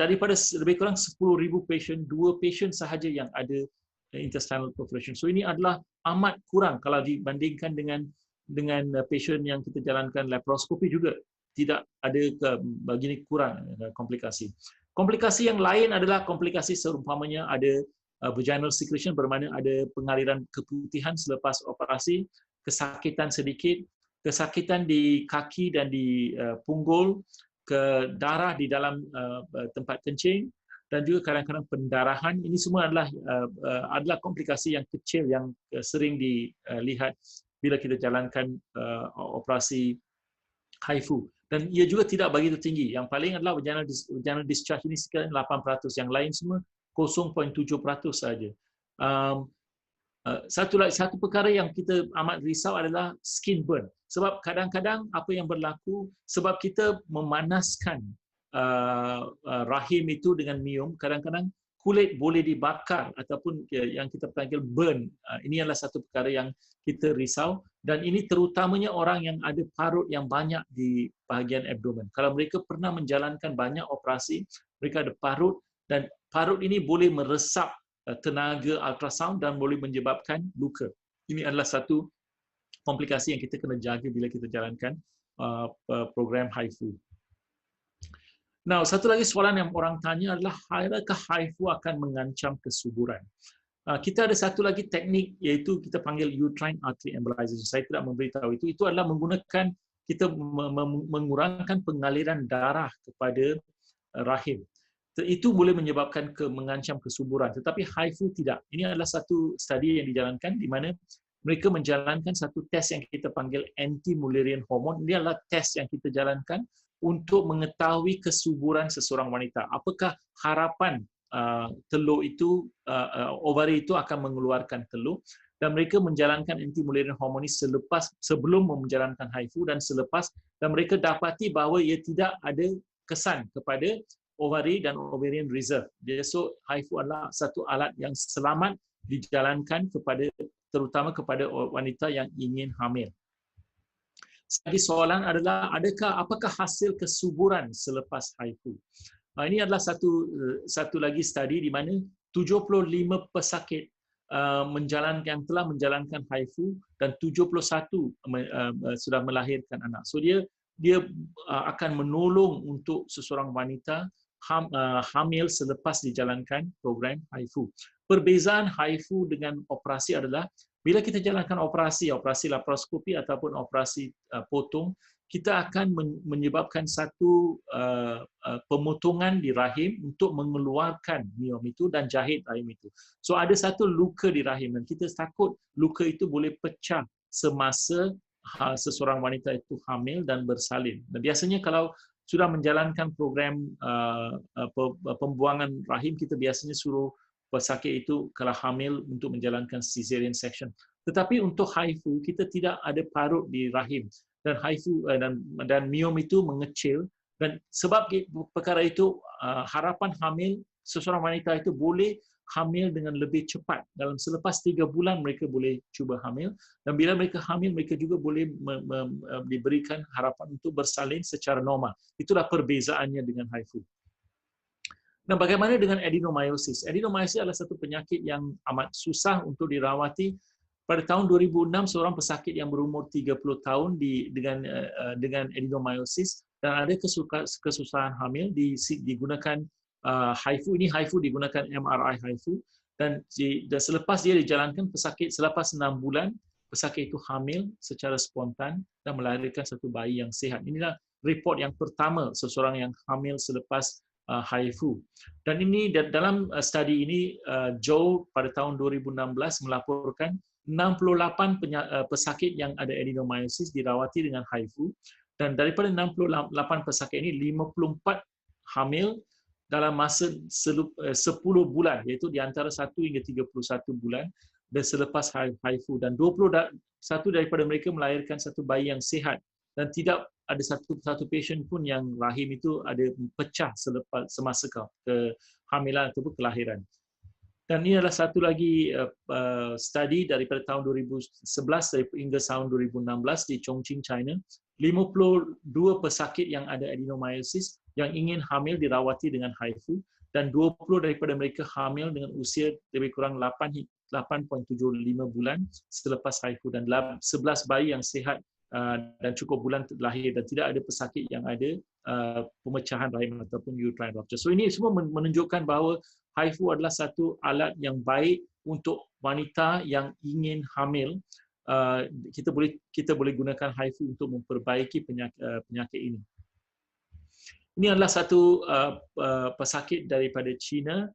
daripada lebih kurang 10,000 pasien, 2 pasien sahaja yang ada intestinal perforation. So ini adalah amat kurang kalau dibandingkan dengan pasien yang kita jalankan laparoskopi juga. tidak ada begini kurang komplikasi. Komplikasi yang lain adalah komplikasi seumpamanya ada vaginal secretion, bermakna ada pengaliran keputihan selepas operasi, kesakitan sedikit, kesakitan di kaki dan di punggul, ke darah di dalam tempat kencing, dan juga kadang-kadang pendarahan. Ini semua adalah komplikasi yang kecil yang sering dilihat bila kita jalankan operasi HIFU. Dan ia juga tidak begitu tinggi. Yang paling adalah vaginal discharge ini sekitar 8%, yang lain semua 0.7% saja. Satu perkara yang kita amat risau adalah skin burn. Sebab kadang-kadang apa yang berlaku, sebab kita memanaskan rahim itu dengan miom, kadang-kadang kulit boleh dibakar ataupun yang kita panggil burn. Ini adalah satu perkara yang kita risau, dan ini terutamanya orang yang ada parut yang banyak di bahagian abdomen. Kalau mereka pernah menjalankan banyak operasi, mereka ada parut, dan parut ini boleh meresap tenaga ultrasound dan boleh menyebabkan luka. Ini adalah satu komplikasi yang kita kena jaga bila kita jalankan program HIFU. Now, satu lagi soalan yang orang tanya adalah, adakah HIFU akan mengancam kesuburan? Kita ada satu lagi teknik, iaitu kita panggil uterine artery embolization. Saya tidak memberitahu itu. Itu adalah menggunakan, kita mengurangkan pengaliran darah kepada rahim. Itu boleh menyebabkan mengancam kesuburan. Tetapi HIFU tidak. Ini adalah satu studi yang dijalankan di mana mereka menjalankan satu tes yang kita panggil anti-Mullerian hormone. Ini adalah tes yang kita jalankan untuk mengetahui kesuburan seseorang wanita. Apakah harapan telur itu, ovari itu akan mengeluarkan telur, dan mereka menjalankan anti-Mullerian hormone ini sebelum menjalankan HIFU dan selepas, dan mereka dapati bahawa ia tidak ada kesan kepada ovari dan ovarian reserve. So HIFU adalah satu alat yang selamat dijalankan terutama kepada wanita yang ingin hamil. Lagi soalan adalah, apakah hasil kesuburan selepas HIFU? Ini adalah satu lagi studi di mana 75 pesakit yang telah menjalankan HIFU dan 71 sudah melahirkan anak. So dia akan menolong untuk seseorang wanita hamil selepas dijalankan program HIFU. Perbezaan HIFU dengan operasi adalah, bila kita jalankan operasi laparoskopi ataupun operasi potong, kita akan menyebabkan satu pemotongan di rahim untuk mengeluarkan miom itu dan jahit rahim itu. So ada satu luka di rahim, dan kita takut luka itu boleh pecah semasa seseorang wanita itu hamil dan bersalin. Dan biasanya kalau sudah menjalankan program pembuangan rahim, kita biasanya suruh pesakit itu kalau hamil untuk menjalankan cesarean section. Tetapi untuk HIFU, kita tidak ada parut di rahim, dan HIFU dan miom itu mengecil, dan sebab perkara itu harapan hamil seseorang wanita itu boleh hamil dengan lebih cepat. Dalam selepas 3 bulan mereka boleh cuba hamil, dan bila mereka hamil mereka juga boleh diberikan harapan untuk bersalin secara normal. Itulah perbezaannya dengan HIFU. Nah, bagaimana dengan adenomyosis? Adenomyosis adalah satu penyakit yang amat susah untuk dirawati. Pada tahun 2006, seorang pesakit yang berumur 30 tahun dengan adenomyosis dan ada kesusahan hamil digunakan HIFU. Ini HIFU digunakan MRI HIFU, dan selepas dia dijalankan, pesakit selepas 6 bulan pesakit itu hamil secara spontan dan melahirkan satu bayi yang sihat. Inilah report yang pertama seseorang yang hamil selepas HIFU. Dan ini dalam studi ini Joe pada tahun 2016 melaporkan 68 pesakit yang ada adenomyosis dirawati dengan HIFU, dan daripada 68 pesakit ini 54 hamil dalam masa 10 bulan, iaitu di antara 1 hingga 31 bulan dan selepas HIFU, dan 21 daripada mereka melahirkan satu bayi yang sihat, dan tidak ada satu pasien pun yang rahim itu ada pecah semasa kehamilan ataupun kelahiran. Dan ini adalah satu lagi studi daripada tahun 2011 hingga tahun 2016 di Chongqing, China. 52 pesakit yang ada adenomyosis yang ingin hamil dirawati dengan HIFU, dan 20 daripada mereka hamil dengan usia lebih kurang 8.75 bulan selepas HIFU, dan 11 bayi yang sihat dan cukup bulan lahir dan tidak ada pesakit yang ada pemecahan rahim ataupun uterine rupture. So ini semua menunjukkan bahawa HIFU adalah satu alat yang baik untuk wanita yang ingin hamil. Kita boleh gunakan HIFU untuk memperbaiki penyakit ini. Ini adalah satu pesakit daripada China,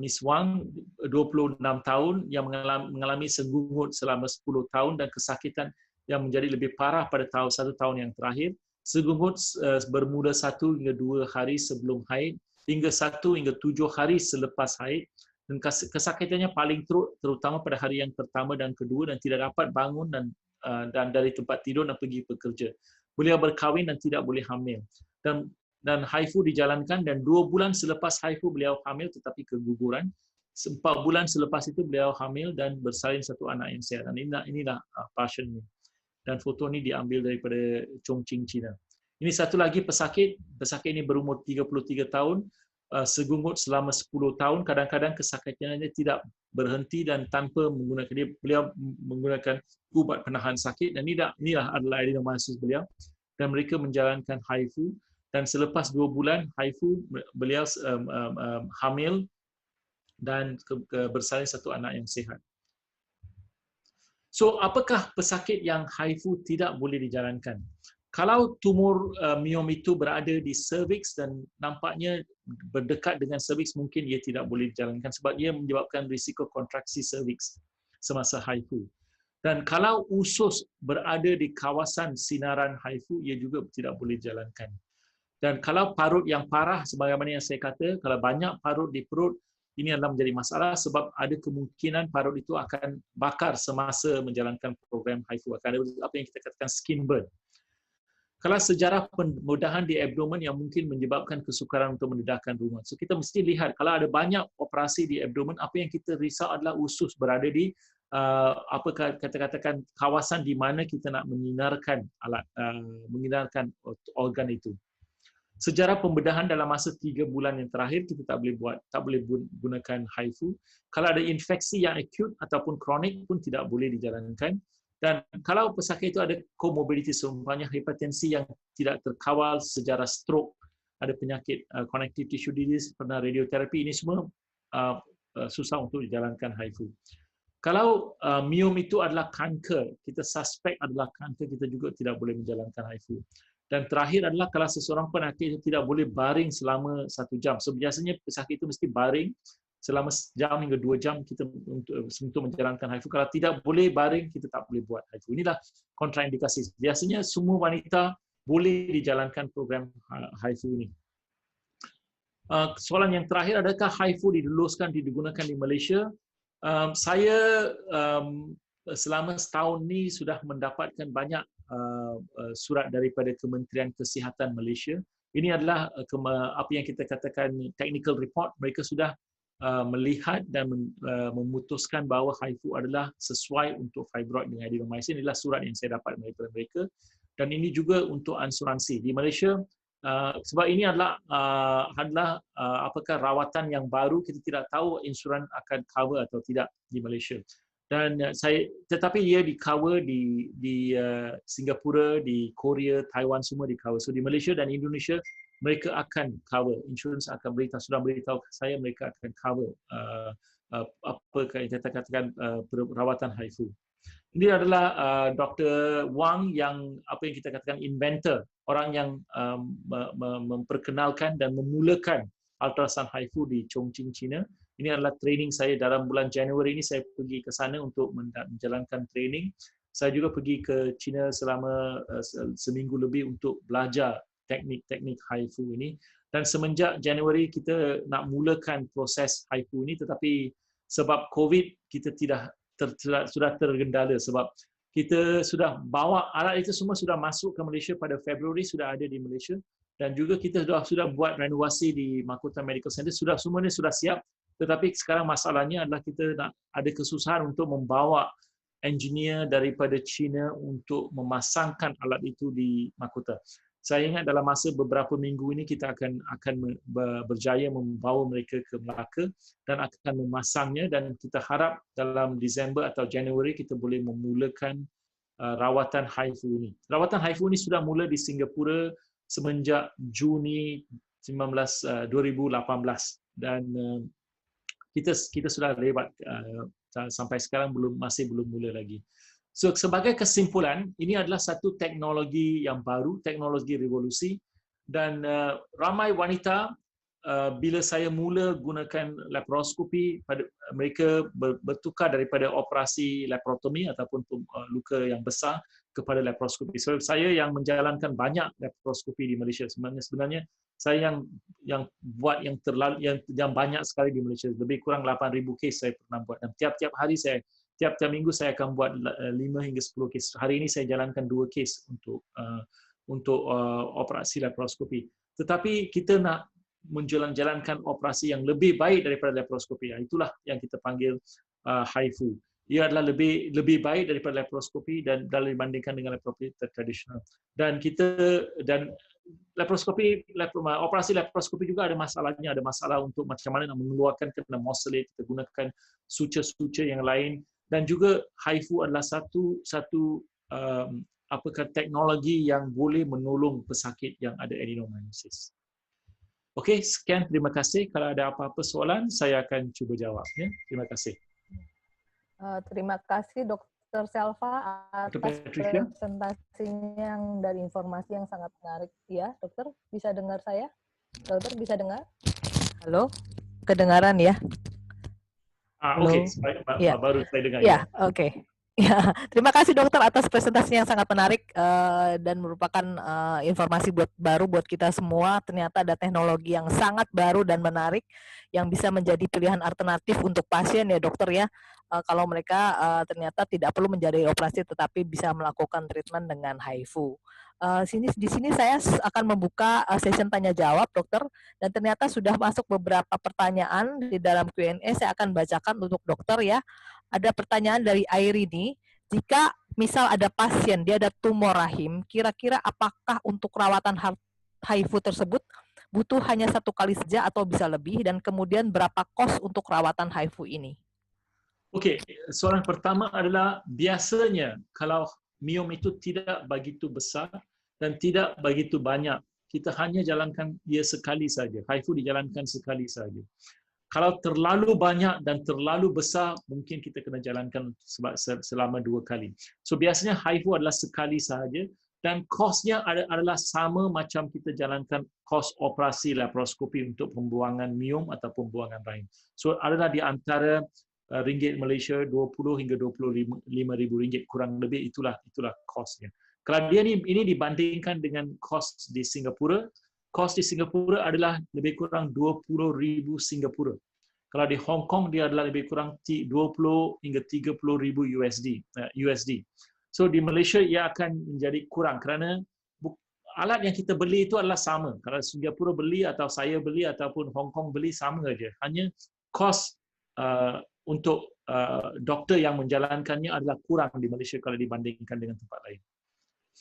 Miss Wang, 26 tahun, yang mengalami senggungut selama 10 tahun dan kesakitan yang menjadi lebih parah pada satu tahun yang terakhir. Senggungut bermula 1 hingga 2 hari sebelum haid, hingga 1 hingga 7 hari selepas haid, dan kesakitannya paling teruk terutama pada hari yang pertama dan kedua, dan tidak dapat bangun dan dari tempat tidur dan pergi bekerja. Beliau berkahwin dan tidak boleh hamil. Dan HIFU dijalankan, dan 2 bulan selepas HIFU beliau hamil tetapi keguguran. 4 bulan selepas itu beliau hamil dan bersalin satu anak yang sihat. Dan inilah pasien ini. Dan foto ini diambil daripada Chongqing, China. Ini satu lagi pesakit ini berumur 33 tahun, segungut selama 10 tahun, kadang-kadang kesakitannya tidak berhenti dan tanpa menggunakan beliau menggunakan ubat penahan sakit, dan inilah adalah adenomyosis beliau, dan mereka menjalankan HIFU. Dan selepas 2 bulan HIFU, beliau hamil dan bersalin satu anak yang sihat. So, apakah pesakit yang HIFU tidak boleh dijalankan? Kalau tumor miom itu berada di cervix dan nampaknya berdekat dengan cervix, mungkin ia tidak boleh dijalankan sebab ia menyebabkan risiko kontraksi cervix semasa HIFU. Dan kalau usus berada di kawasan sinaran HIFU, ia juga tidak boleh dijalankan. Dan kalau parut yang parah, sebagaimana yang saya kata, kalau banyak parut di perut, ini adalah menjadi masalah sebab ada kemungkinan parut itu akan bakar semasa menjalankan program HIFU. Akan ada apa yang kita katakan skin burn. Kalau sejarah pembedahan di abdomen yang mungkin menyebabkan kesukaran untuk mendedahkan rumah. So kita mesti lihat, kalau ada banyak operasi di abdomen, apa yang kita risau adalah usus berada di katakan kawasan di mana kita nak menyinarkan menyinarkan organ itu. Sejarah pembedahan dalam masa 3 bulan yang terakhir kita tak boleh gunakan HIFU. Kalau ada infeksi yang akut ataupun kronik pun tidak boleh dijalankan. Dan kalau pesakit itu ada komorbiditi, seumpamanya hipertensi yang tidak terkawal, sejarah stroke, ada penyakit connective tissue disease, pernah radioterapi, ini semua susah untuk dijalankan HIFU. Kalau miom itu adalah kanker, kita suspek adalah kanker, kita juga tidak boleh menjalankan HIFU. Dan terakhir adalah kalau seseorang pesakit itu tidak boleh baring selama 1 jam. So biasanya pesakit itu mesti baring selama 1 jam hingga 2 jam kita untuk menjalankan HIFU. Kalau tidak boleh baring, kita tak boleh buat HIFU. Inilah kontraindikasi. Biasanya semua wanita boleh dijalankan program HIFU ini. Soalan yang terakhir, adakah HIFU digunakan di Malaysia? Saya selama setahun ini sudah mendapatkan banyak surat daripada Kementerian Kesihatan Malaysia. Ini adalah apa yang kita katakan technical report. Mereka sudah melihat dan memutuskan bahawa HIFU adalah sesuai untuk fibroid dengan adenomyosis. Inilah surat yang saya dapat daripada mereka. Dan ini juga untuk asuransi di Malaysia. Sebab ini adalah apakah rawatan yang baru, kita tidak tahu insurans akan cover atau tidak di Malaysia. Dan tetapi ia di cover di Singapura, di Korea, Taiwan, semua di cover. So di Malaysia dan Indonesia mereka akan cover, insurans akan sudah beritahu saya mereka akan cover apa kita katakan perawatan HIFU. Ini adalah Dr. Wang yang apa yang kita katakan inventor, orang yang memperkenalkan dan memulakan ultrasound HIFU di Chongqing, China. Ini adalah training saya dalam bulan Januari ini, saya pergi ke sana untuk menjalankan training. Saya juga pergi ke China selama seminggu lebih untuk belajar teknik-teknik HIFU ini. Dan semenjak Januari kita nak mulakan proses HIFU ini, tetapi sebab COVID kita sudah tergendala sebab kita sudah bawa alat itu semua sudah masuk ke Malaysia pada Februari, sudah ada di Malaysia, dan juga kita sudah buat renovasi di Mahkota Medical Center, semuanya sudah siap. Tetapi sekarang masalahnya adalah kita nak ada kesusahan untuk membawa engineer daripada China untuk memasangkan alat itu di Mahkota. Saya ingat dalam masa beberapa minggu ini kita akan berjaya membawa mereka ke Melaka dan akan memasangnya, dan kita harap dalam Disember atau Januari kita boleh memulakan rawatan HIFU ini. Rawatan HIFU ini sudah mula di Singapura semenjak Juni 2018 dan kita sudah lewat sampai sekarang masih belum mula lagi. So sebagai kesimpulan, ini adalah satu teknologi yang baru, teknologi revolusi, dan ramai wanita bila saya mula gunakan laparoskopi, mereka bertukar daripada operasi laparotomi ataupun luka yang besar kepada laparoskopi. So saya yang menjalankan banyak laparoskopi di Malaysia. Sebenarnya saya yang buat yang banyak sekali di Malaysia. Lebih kurang 8,000 kes saya pernah buat, dan tiap-tiap hari tiap minggu saya akan buat 5 hingga 10 kes. Hari ini saya jalankan 2 kes untuk operasi laparoskopi. Tetapi kita nak menjalankan operasi yang lebih baik daripada laparoskopi. Itulah yang kita panggil HIFU. Ia adalah lebih baik daripada laparoskopi dan dibandingkan dengan laparoskopi tradisional. Dan operasi laparoskopi juga ada masalahnya. Ada masalah untuk macam mana nak mengeluarkan kena morcellate, kita gunakan suture-suture yang lain. Dan juga HIFU adalah satu teknologi yang boleh menolong pesakit yang ada adenomyosis. Okey, sekian, terima kasih. Kalau ada apa-apa soalan, saya akan cuba jawab. Ya, terima kasih. Terima kasih Dr. Selva atas presentasinya dan informasi yang sangat menarik. Ya, Dokter, bisa dengar saya? Dokter, bisa dengar? Halo, kedengaran ya? Oke, ya. Baru saya dengar. Ya, oke. Ya, terima kasih dokter atas presentasi yang sangat menarik dan merupakan informasi baru buat kita semua. Ternyata ada teknologi yang sangat baru dan menarik yang bisa menjadi pilihan alternatif untuk pasien ya dokter ya. Kalau mereka ternyata tidak perlu menjadi operasi tetapi bisa melakukan treatment dengan HIFU. Di sini saya akan membuka session tanya jawab dokter, dan ternyata sudah masuk beberapa pertanyaan di dalam Q&A. Saya akan bacakan untuk dokter ya. Ada pertanyaan dari Airini, jika misal ada pasien dia ada tumor rahim, kira-kira apakah untuk rawatan HIFU tersebut butuh hanya 1 kali saja atau bisa lebih, dan kemudian berapa kos untuk rawatan HIFU ini? Okey, soalan pertama adalah biasanya kalau miom itu tidak begitu besar dan tidak begitu banyak, kita hanya jalankan dia sekali saja. HIFU dijalankan sekali saja. Kalau terlalu banyak dan terlalu besar, mungkin kita kena jalankan selama 2 kali. So biasanya HIFU adalah sekali saja, dan kosnya adalah sama macam kita jalankan kos operasi laparoskopi untuk pembuangan miom atau pembuangan rahim. So adalah di antara ringgit Malaysia 20 hingga 25,000 ringgit, kurang lebih itulah kosnya. Kalau dia ini dibandingkan dengan kos di Singapura, kos di Singapura adalah lebih kurang 20,000 Singapura. Kalau di Hong Kong dia adalah lebih kurang 20 hingga 30,000 USD. So di Malaysia ia akan menjadi kurang kerana alat yang kita beli itu adalah sama. Kalau Singapura beli atau saya beli ataupun Hong Kong beli sama saja. Hanya kos untuk doktor yang menjalankannya adalah kurang di Malaysia kalau dibandingkan dengan tempat lain.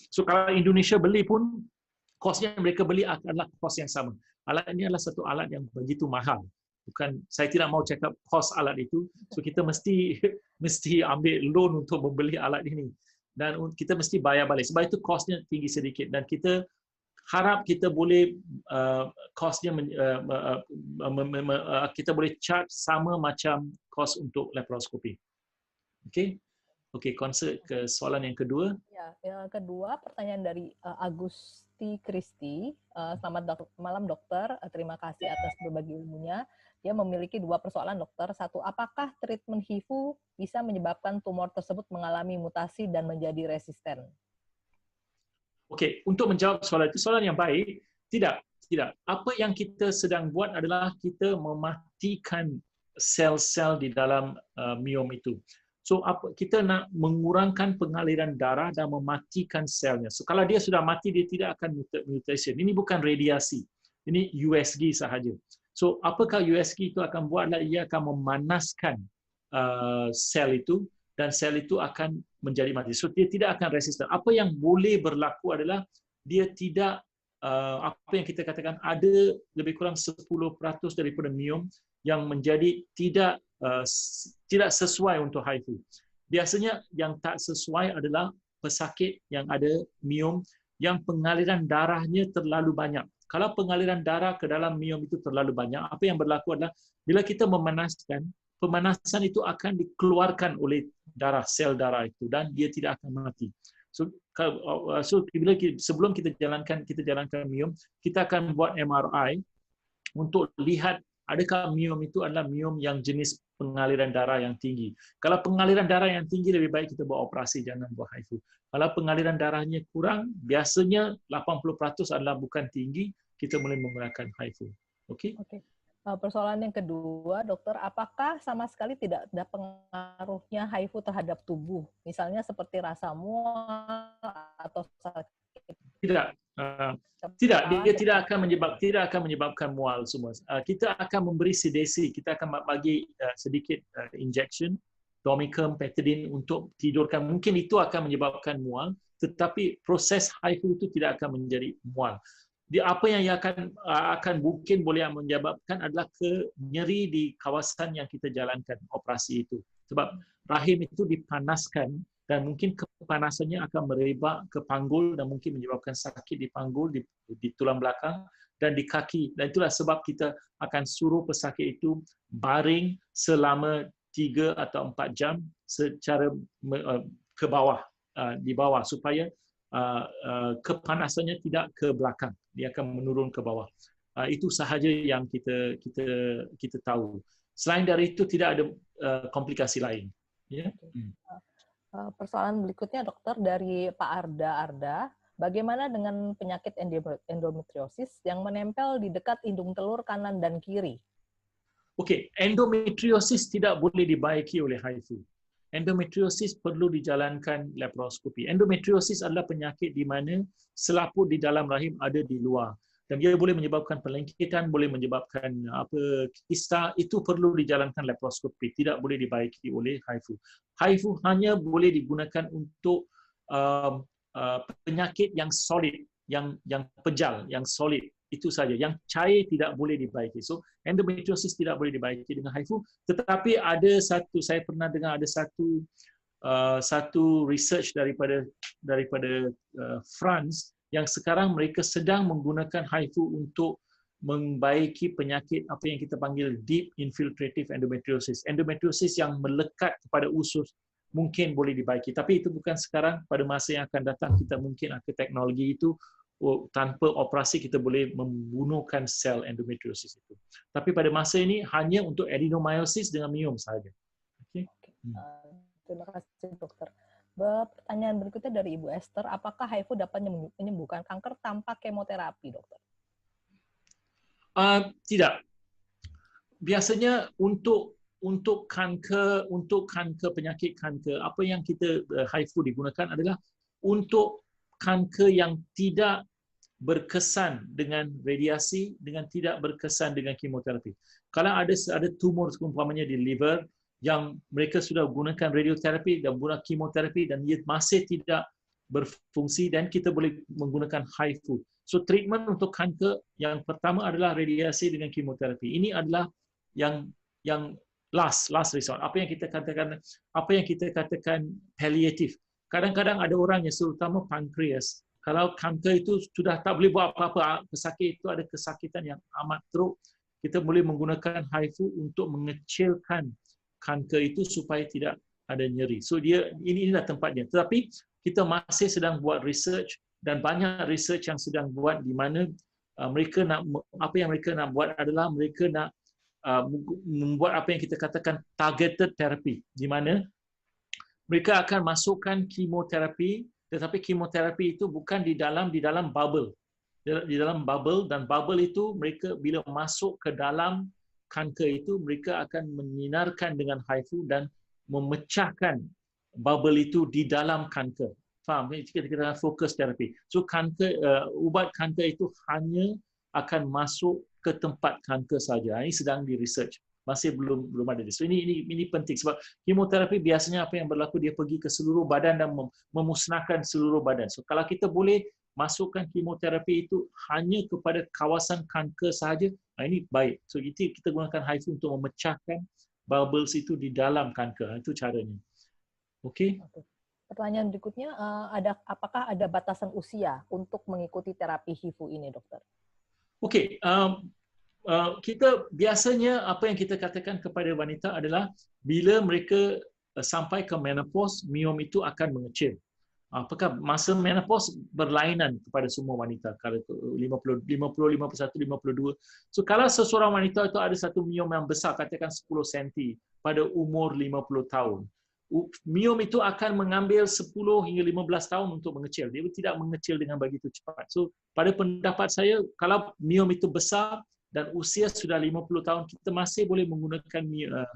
So kalau Indonesia beli pun, kosnya mereka beli adalah kos yang sama. Alat ini adalah satu alat yang begitu mahal. Saya tidak mau cakap kos alat itu. So kita mesti ambil loan untuk membeli alat ini. Dan kita mesti bayar balik. Sebab itu kosnya tinggi sedikit. Dan kita harap kita boleh kosnya kita boleh charge sama macam kos untuk laparoskopi. Okey, konsert ke soalan yang kedua. Ya, yang kedua pertanyaan dari Agusti Kristi. Selamat malam dokter, terima kasih atas berbagi ilmunya. Dia memiliki 2 persoalan dokter. 1, apakah treatment HIFU bisa menyebabkan tumor tersebut mengalami mutasi dan menjadi resisten? Okey, untuk menjawab soalan itu, soalan yang baik, tidak. Apa yang kita sedang buat adalah kita mematikan sel-sel di dalam miom itu. So kita nak mengurangkan pengaliran darah dan mematikan selnya. So kalau dia sudah mati, dia tidak akan mutation. Ini bukan radiasi. Ini USG sahaja. So apakah USG itu akan buat adalah ia akan memanaskan sel itu, dan sel itu akan menjadi mati. So dia tidak akan resisten. Apa yang boleh berlaku adalah dia tidak apa yang kita katakan ada lebih kurang 10% daripada miom yang menjadi tidak sesuai untuk HIFU. Biasanya yang tak sesuai adalah pesakit yang ada miom yang pengaliran darahnya terlalu banyak. Kalau pengaliran darah ke dalam miom itu terlalu banyak, apa yang berlaku adalah bila kita memanaskan, pemanasan itu akan dikeluarkan oleh darah, sel darah itu, dan dia tidak akan mati. So sebelum kita jalankan miom, kita akan buat MRI untuk lihat adakah miom itu adalah miom yang jenis pengaliran darah yang tinggi. Kalau pengaliran darah yang tinggi, lebih baik kita buat operasi, jangan buat HIFU. Kalau pengaliran darahnya kurang, biasanya 80% adalah bukan tinggi, kita boleh menggunakan HIFU. Okey? Oke. Persoalan yang kedua, dokter, apakah sama sekali tidak ada pengaruhnya HIFU terhadap tubuh? Misalnya seperti rasa mual atau sakit. Tidak. Tidak, dia tidak akan menyebabkan mual semua. Kita akan memberi sedasi, kita akan bagi sedikit injection, Domicum, Petadine untuk tidurkan. Mungkin itu akan menyebabkan mual, tetapi proses HIFU itu tidak akan menjadi mual. Apa yang akan mungkin boleh menyebabkan adalah nyeri di kawasan yang kita jalankan operasi itu. Sebab rahim itu dipanaskan dan mungkin kepanasannya akan merebak ke panggul dan mungkin menyebabkan sakit di panggul, di tulang belakang dan di kaki. Dan itulah sebab kita akan suruh pesakit itu baring selama 3 atau 4 jam secara ke bawah, di bawah, supaya kepanasannya tidak ke belakang, dia akan menurun ke bawah. Itu sahaja yang kita tahu. Selain dari itu tidak ada komplikasi lain. Ya. Persoalan berikutnya, dokter, dari Pak Arda. Bagaimana dengan penyakit endometriosis yang menempel di dekat hidung telur kanan dan kiri? Okey, endometriosis tidak boleh dibaiki oleh HIFU. Endometriosis perlu dijalankan laparoskopi. Endometriosis adalah penyakit di mana selaput di dalam rahim ada di luar. Dan dia boleh menyebabkan pelengkitan, boleh menyebabkan kista, itu perlu dijalankan laparoskopi. Tidak boleh dibaiki oleh HIFU. HIFU hanya boleh digunakan untuk penyakit yang solid, yang pejal, yang solid. Itu saja. Yang cair tidak boleh dibaiki. So, endometriosis tidak boleh dibaiki dengan HIFU. Tetapi saya pernah dengar ada satu research daripada France yang sekarang mereka sedang menggunakan HIFU untuk membaiki penyakit apa yang kita panggil deep infiltrative endometriosis. Endometriosis yang melekat kepada usus mungkin boleh dibaiki. Tapi itu bukan sekarang. Pada masa yang akan datang kita mungkin akan teknologi itu tanpa operasi kita boleh membunuhkan sel endometriosis itu. Tapi pada masa ini hanya untuk adenomyosis dengan miom sahaja. Okay? Terima kasih, dokter. Pertanyaan berikutnya dari Ibu Esther, apakah HIFU dapat menyembuhkan kanker tanpa kemoterapi, dokter? Tidak. Biasanya untuk penyakit kanker, apa yang kita HIFU digunakan adalah untuk kanker yang tidak berkesan dengan radiasi, dengan tidak berkesan dengan kemoterapi. Kalau ada tumor umpamanya di liver yang mereka sudah gunakan radioterapi dan guna kemoterapi dan ia masih tidak berfungsi, dan kita boleh menggunakan HIFU. So treatment untuk kanker yang pertama adalah radiasi dengan kemoterapi. Ini adalah yang last resort. Apa yang kita katakan palliative. Kadang-kadang ada orang yang terutama pankreas, kalau kanker itu sudah tak boleh buat apa-apa, pesakit itu ada kesakitan yang amat teruk, kita boleh menggunakan HIFU untuk mengecilkan kanker itu supaya tidak ada nyeri. So inilah tempatnya. Tetapi kita masih sedang buat research dan banyak research yang sedang buat di mana mereka nak buat adalah mereka nak membuat apa yang kita katakan targeted therapy, di mana mereka akan masukkan kemoterapi, tetapi kemoterapi itu bukan di dalam bubble. Di dalam bubble, dan bubble itu mereka bila masuk ke dalam kanker itu, mereka akan menyinarkan dengan HIFU dan memecahkan bubble itu di dalam kanker. Faham? Kita katakan fokus terapi. So ubat kanker itu hanya akan masuk ke tempat kanker saja. Ini sedang di research. Masih belum ada. So ini penting sebab kemoterapi biasanya apa yang berlaku, dia pergi ke seluruh badan dan memusnahkan seluruh badan. So kalau kita boleh masukkan kemoterapi itu hanya kepada kawasan kanker sahaja, ini baik. So kita gunakan HIFU untuk memecahkan bubbles itu di dalam kanker. Itu caranya. Okey? Pertanyaan berikutnya, apakah ada batasan usia untuk mengikuti terapi HIFU ini, dokter? Okey, kita biasanya apa yang kita katakan kepada wanita adalah bila mereka sampai ke menopause, miom itu akan mengecil. Apakah masa menopause berlainan kepada semua wanita, kalau 50, 50, 51, 52. So kalau seseorang wanita itu ada satu miom yang besar, katakan 10 cm pada umur 50 tahun, miom itu akan mengambil 10 hingga 15 tahun untuk mengecil. Dia tidak mengecil dengan begitu cepat. So pada pendapat saya, kalau miom itu besar dan usia sudah 50 tahun, kita masih boleh menggunakan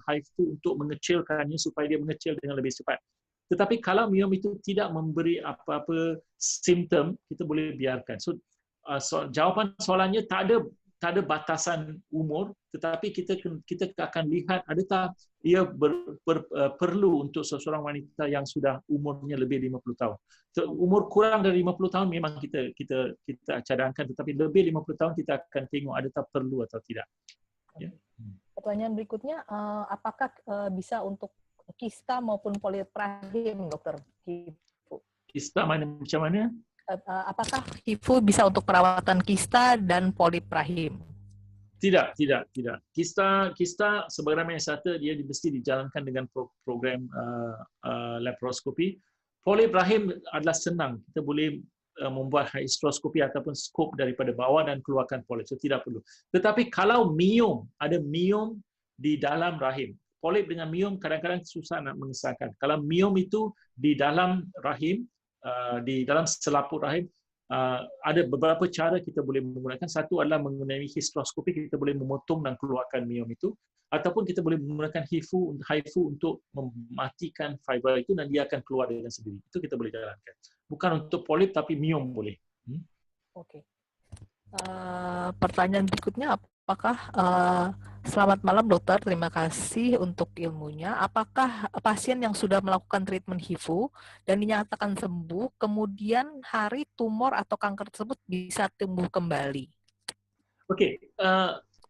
HIFU untuk mengecilkannya supaya dia mengecil dengan lebih cepat. Tetapi kalau miom itu tidak memberi apa-apa simptom, kita boleh biarkan. So, jawapan soalannya tak ada batasan umur, tetapi kita akan lihat adakah ia perlu untuk seseorang wanita yang sudah umurnya lebih 50 tahun. So, umur kurang dari 50 tahun memang kita cadangkan, tetapi lebih 50 tahun kita akan tengok adakah perlu atau tidak. Ya. Pertanyaan berikutnya, apakah bisa untuk kista maupun polip rahim, dokter? Kista macam mana? Apakah HIFU bisa untuk perawatan kista dan polip rahim? Tidak. Kista sebagaimana yang satu, dia mesti dijalankan dengan program laparoskopi. Polip rahim adalah senang. Kita boleh membuat hysteroskopi ataupun skop daripada bawah dan keluarkan polip. So tidak perlu. Tetapi kalau miom, ada miom di dalam rahim. Polip dengan miom kadang-kadang susah nak mengesahkan. Kalau miom itu di dalam rahim, di dalam selaput rahim, ada beberapa cara kita boleh menggunakan. Satu adalah menggunakan hysteroskopi, kita boleh memotong dan keluarkan miom itu. Ataupun kita boleh menggunakan HIFU untuk mematikan fibra itu dan dia akan keluar dengan sendiri. Itu kita boleh jalankan. Bukan untuk polip, tapi miom boleh. Oke. Pertanyaan berikutnya, apakah selamat malam dokter, terima kasih untuk ilmunya. Apakah pasien yang sudah melakukan treatment HIFU dan dinyatakan sembuh, kemudian hari tumor atau kanker tersebut bisa tumbuh kembali? Okey,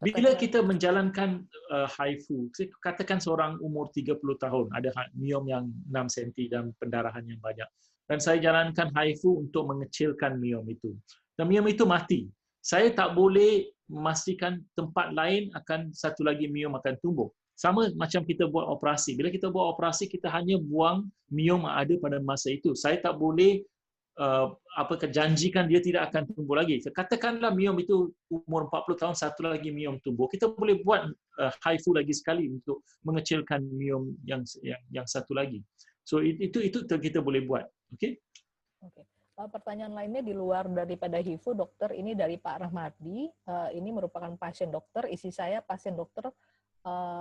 bila kita menjalankan HIFU, katakan seorang umur 30 tahun, ada miom yang 6 cm dan pendarahan yang banyak. Dan saya jalankan HIFU untuk mengecilkan miom itu. Dan miom itu mati. Saya tak boleh memastikan tempat lain akan satu lagi miom akan tumbuh. Sama macam kita buat operasi. Bila kita buat operasi, kita hanya buang miom yang ada pada masa itu. Saya tak boleh janjikan dia tidak akan tumbuh lagi. Katakanlah miom itu umur 40 tahun, satu lagi miom tumbuh. Kita boleh buat HIFU lagi sekali untuk mengecilkan miom yang satu lagi. So itu kita boleh buat. Okey? Oke. Pertanyaan lainnya di luar daripada HIFU, dokter, ini dari Pak Rahmadi. Ini merupakan pasien dokter. Isi saya pasien dokter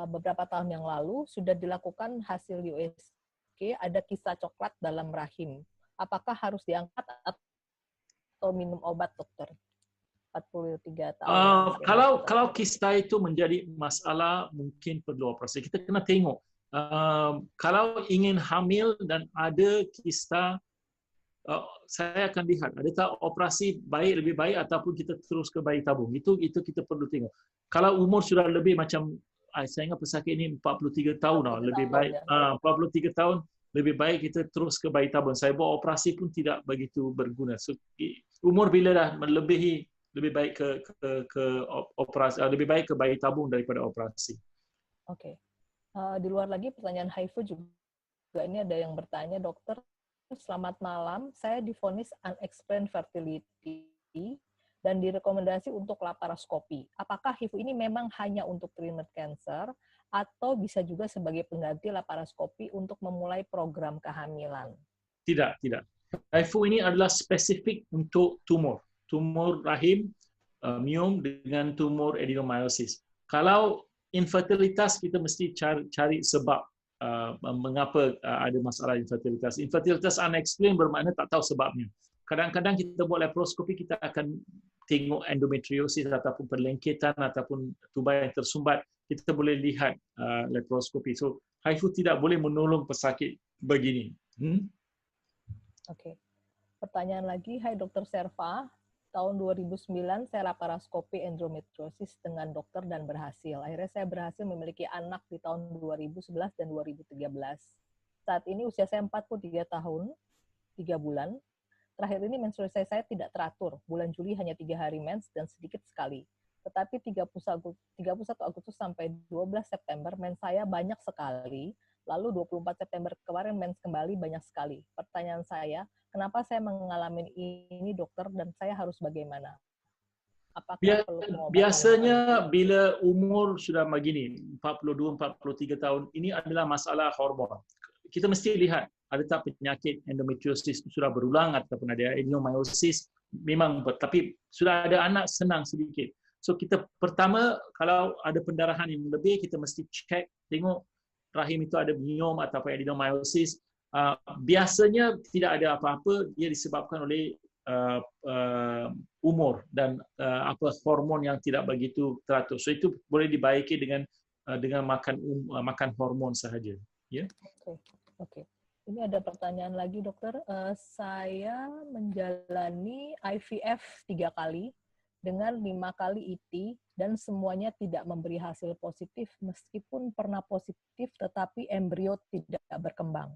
beberapa tahun yang lalu sudah dilakukan hasil USG, ada kista coklat dalam rahim. Apakah harus diangkat atau minum obat, dokter? 43 tahun. Kalau kista itu menjadi masalah, mungkin perlu operasi. Kita kena tengok. Kalau ingin hamil dan ada kista, saya akan lihat adakah operasi lebih baik ataupun kita terus ke bayi tabung. Itu kita perlu tengok. Kalau umur sudah lebih macam saya ingat pesakit ini 43 tahun, lebih baik 43 tahun, lebih baik kita terus ke bayi tabung. Saya buat operasi pun tidak begitu berguna. So, umur bila dah melebihi, lebih baik ke operasi, lebih baik ke bayi tabung daripada operasi. Oke. Di luar lagi pertanyaan HIFU juga ini ada yang bertanya, dokter, selamat malam, saya divonis unexplained fertility dan direkomendasi untuk laparoskopi. Apakah HIFU ini memang hanya untuk treatment cancer atau bisa juga sebagai pengganti laparoskopi untuk memulai program kehamilan? Tidak. HIFU ini adalah spesifik untuk tumor rahim, miom dengan tumor adenomyosis. Kalau infertilitas, kita mesti cari sebab mengapa ada masalah infertilitas. Infertilitas unexplained bermakna tak tahu sebabnya. Kadang-kadang kita buat laparoskopi, kita akan tengok endometriosis ataupun perlengketan ataupun tubai yang tersumbat. Kita boleh lihat laparoskopi. So, HIFU tidak boleh menolong pesakit begini. Oke. Pertanyaan lagi, hai Dr. Serva, tahun 2009 saya laparoskopi endometriosis dengan dokter dan berhasil. Akhirnya saya berhasil memiliki anak di tahun 2011 dan 2013. Saat ini usia saya 43 tahun, 3 bulan. Terakhir ini menstruasi saya tidak teratur. Bulan Juli hanya 3 hari mens dan sedikit sekali. Tetapi 31 Agustus sampai 12 September mens saya banyak sekali. Lalu 24 September kemarin mens kembali banyak sekali. Pertanyaan saya, kenapa saya mengalami ini dokter dan saya harus bagaimana? Apakah perlu pengobatan? Biasanya bila umur sudah begini, 42-43 tahun, ini adalah masalah hormon. Kita mesti lihat, ada tak penyakit endometriosis sudah berulang ataupun ada adenomyosis, memang, tapi sudah ada anak senang sedikit. So kita pertama, kalau ada pendarahan yang lebih, kita mesti cek, tengok rahim itu ada myom ataupun adenomyosis. Biasanya tidak ada apa-apa, dia disebabkan oleh umur dan hormon yang tidak begitu teratur. So itu boleh dibaiki dengan makan hormon sahaja. Ya. Oke. Ini ada pertanyaan lagi dokter. Saya menjalani IVF 3 kali dengan 5 kali IT dan semuanya tidak memberi hasil positif meskipun pernah positif tetapi embrio tidak berkembang.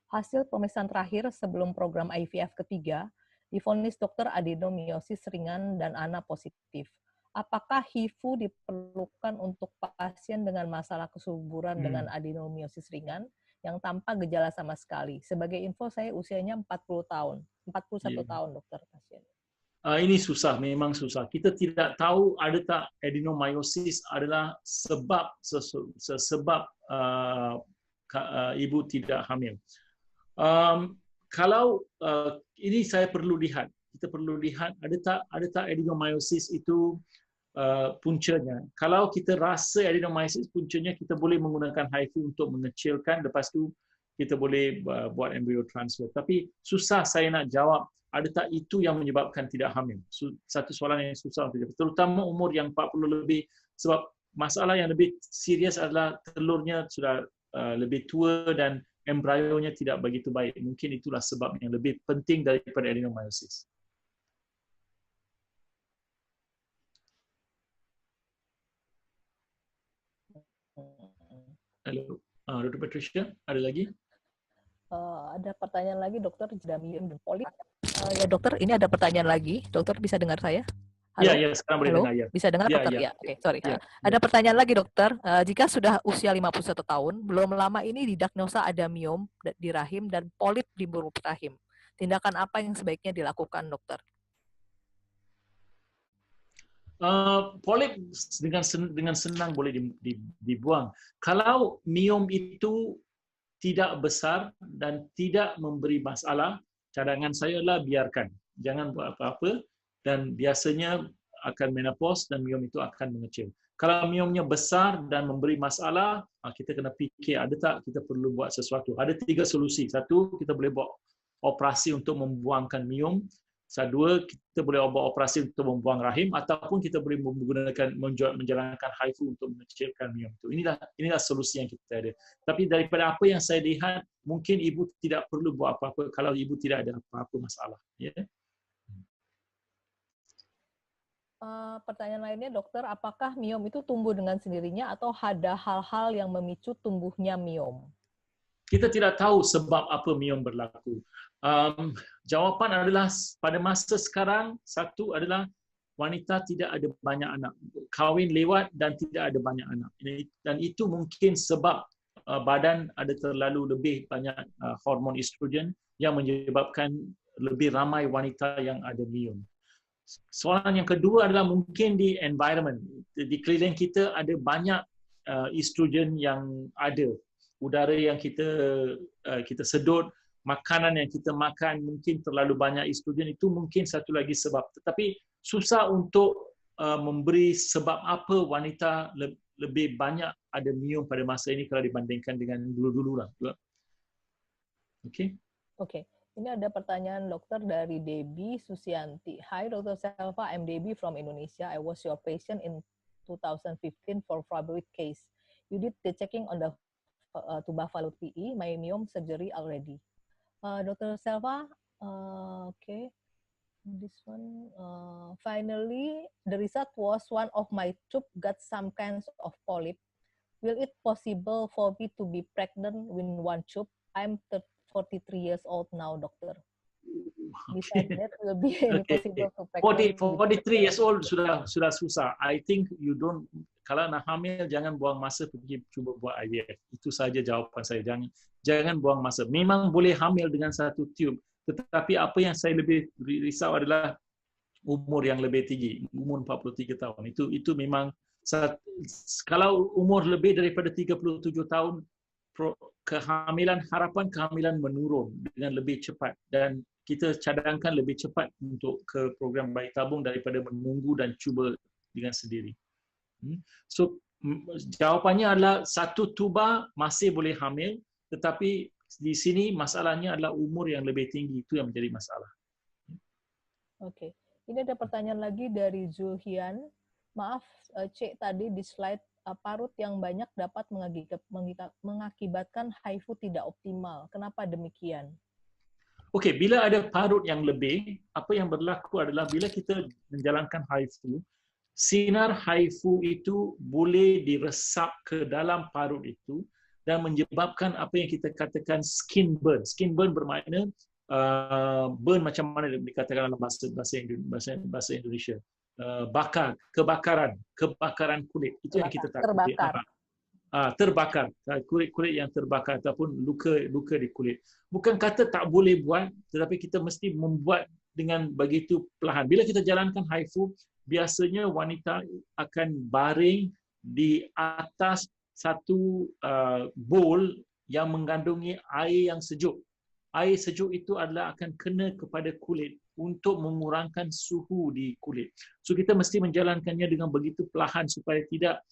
Hasil pemeriksaan terakhir sebelum program IVF ketiga divonis dokter adenomyosis ringan dan ANA positif. Apakah HIFU diperlukan untuk pasien dengan masalah kesuburan dengan adenomyosis ringan yang tanpa gejala sama sekali? Sebagai info, saya usianya 41 tahun, dokter pasien. Ini susah, memang susah. Kita tidak tahu ada tak adenomyosis adalah sebab ibu tidak hamil. Kalau ini saya perlu lihat, kita perlu lihat ada tak adenomyosis itu puncanya. Kalau kita rasa adenomyosis puncanya, kita boleh menggunakan HIFU untuk mengecilkan, lepas tu kita boleh buat embryo transfer. Tapi susah saya nak jawab ada tak itu yang menyebabkan tidak hamil. Satu soalan yang susah untuk jawab. Terutama umur yang 40 lebih, sebab masalah yang lebih serius adalah telurnya sudah lebih tua dan embryonya tidak begitu baik. Mungkin itulah sebab yang lebih penting daripada adenomyosis. Halo, Dr. Patricia, ada lagi? Ada pertanyaan lagi, dokter, jeda myom dan polip. Ya dokter, ini ada pertanyaan lagi. Dokter bisa dengar saya? Halo? Ya, sekarang boleh dengar. Ya. Bisa dengar dokter? Ya. Oke, sorry. Ada pertanyaan lagi dokter. Jika sudah usia 51 tahun, belum lama ini didiagnosa ada myom di rahim dan polip di buruk rahim. Tindakan apa yang sebaiknya dilakukan dokter? Polip dengan senang boleh dibuang. Kalau myom itu tidak besar dan tidak memberi masalah, cadangan saya adalah biarkan. Jangan buat apa-apa dan biasanya akan menopause dan myom itu akan mengecil. Kalau myomnya besar dan memberi masalah, kita kena fikir ada tak kita perlu buat sesuatu. Ada 3 solusi. Satu, kita boleh buat operasi untuk membuangkan myom. Dua, kita boleh buat operasi untuk membuang rahim ataupun kita boleh menjalankan HIFU untuk mengecilkan myom itu. Inilah solusi yang kita ada. Tapi daripada apa yang saya lihat, mungkin ibu tidak perlu buat apa-apa kalau ibu tidak ada apa-apa masalah. Ya. Pertanyaan lainnya, dokter, apakah myom itu tumbuh dengan sendirinya atau ada hal-hal yang memicu tumbuhnya myom? Kita tidak tahu sebab apa myom berlaku. Jawapan adalah pada masa sekarang, satu adalah wanita tidak ada banyak anak. Kahwin lewat dan tidak ada banyak anak. Dan itu mungkin sebab badan ada terlalu lebih banyak hormon estrogen yang menyebabkan lebih ramai wanita yang ada myom. Soalan yang kedua adalah mungkin di environment. Di keliling kita ada banyak estrogen yang ada. Udara yang kita sedut, makanan yang kita makan mungkin terlalu banyak estrogen, itu mungkin satu lagi sebab. Tetapi susah untuk memberi sebab apa wanita lebih banyak ada myom pada masa ini kalau dibandingkan dengan dulu-dulu lah. Okey. Ini ada pertanyaan dokter dari Debbie Susianti. Hi Dr. Selva, I'm Debbie from Indonesia. I was your patient in 2015 for fibroid case. You did the checking on the tubavalent PE, my myom surgery already. Dr. Selva, this one, finally, the result was one of my tube got some kinds of polyp. will it possible for me to be pregnant with one tube? I'm 43 years old now, dokter. Besides that, will be any Okay. possible to pregnant 43 years old sudah susah. I think you don't, kalau nak hamil jangan buang masa pergi cuba buat IVF. Itu saja jawapan saya. Jangan buang masa. Memang boleh hamil dengan satu tube, tetapi apa yang saya lebih risau adalah umur yang lebih tinggi, umur 43 tahun. Itu memang kalau umur lebih daripada 37 tahun, harapan kehamilan menurun dengan lebih cepat, dan kita cadangkan lebih cepat untuk ke program bayi tabung daripada menunggu dan cuba dengan sendiri. So jawapannya adalah satu tuba masih boleh hamil, tetapi di sini masalahnya adalah umur yang lebih tinggi, itu yang menjadi masalah. Oke. Ini ada pertanyaan lagi dari Zulhian. Maaf, Cik, tadi di slide parut yang banyak dapat mengakibatkan HIFU tidak optimal. Kenapa demikian? Okey, bila ada parut yang lebih, apa yang berlaku adalah bila kita menjalankan HIFU, sinar HIFU itu boleh diresap ke dalam parut itu dan menyebabkan apa yang kita katakan skin burn. Skin burn bermakna burn macam mana dikatakan dalam bahasa Indonesia. Kebakaran kulit. Itu yang kita takut. Terbakar, kulit yang terbakar ataupun luka di kulit. Bukan kata tak boleh buat, tetapi kita mesti membuat dengan begitu perlahan. Bila kita jalankan HIFU, biasanya wanita akan baring di atas satu bowl yang mengandungi air yang sejuk. Air sejuk itu adalah akan kena kepada kulit untuk mengurangkan suhu di kulit. So kita mesti menjalankannya dengan begitu perlahan supaya tidak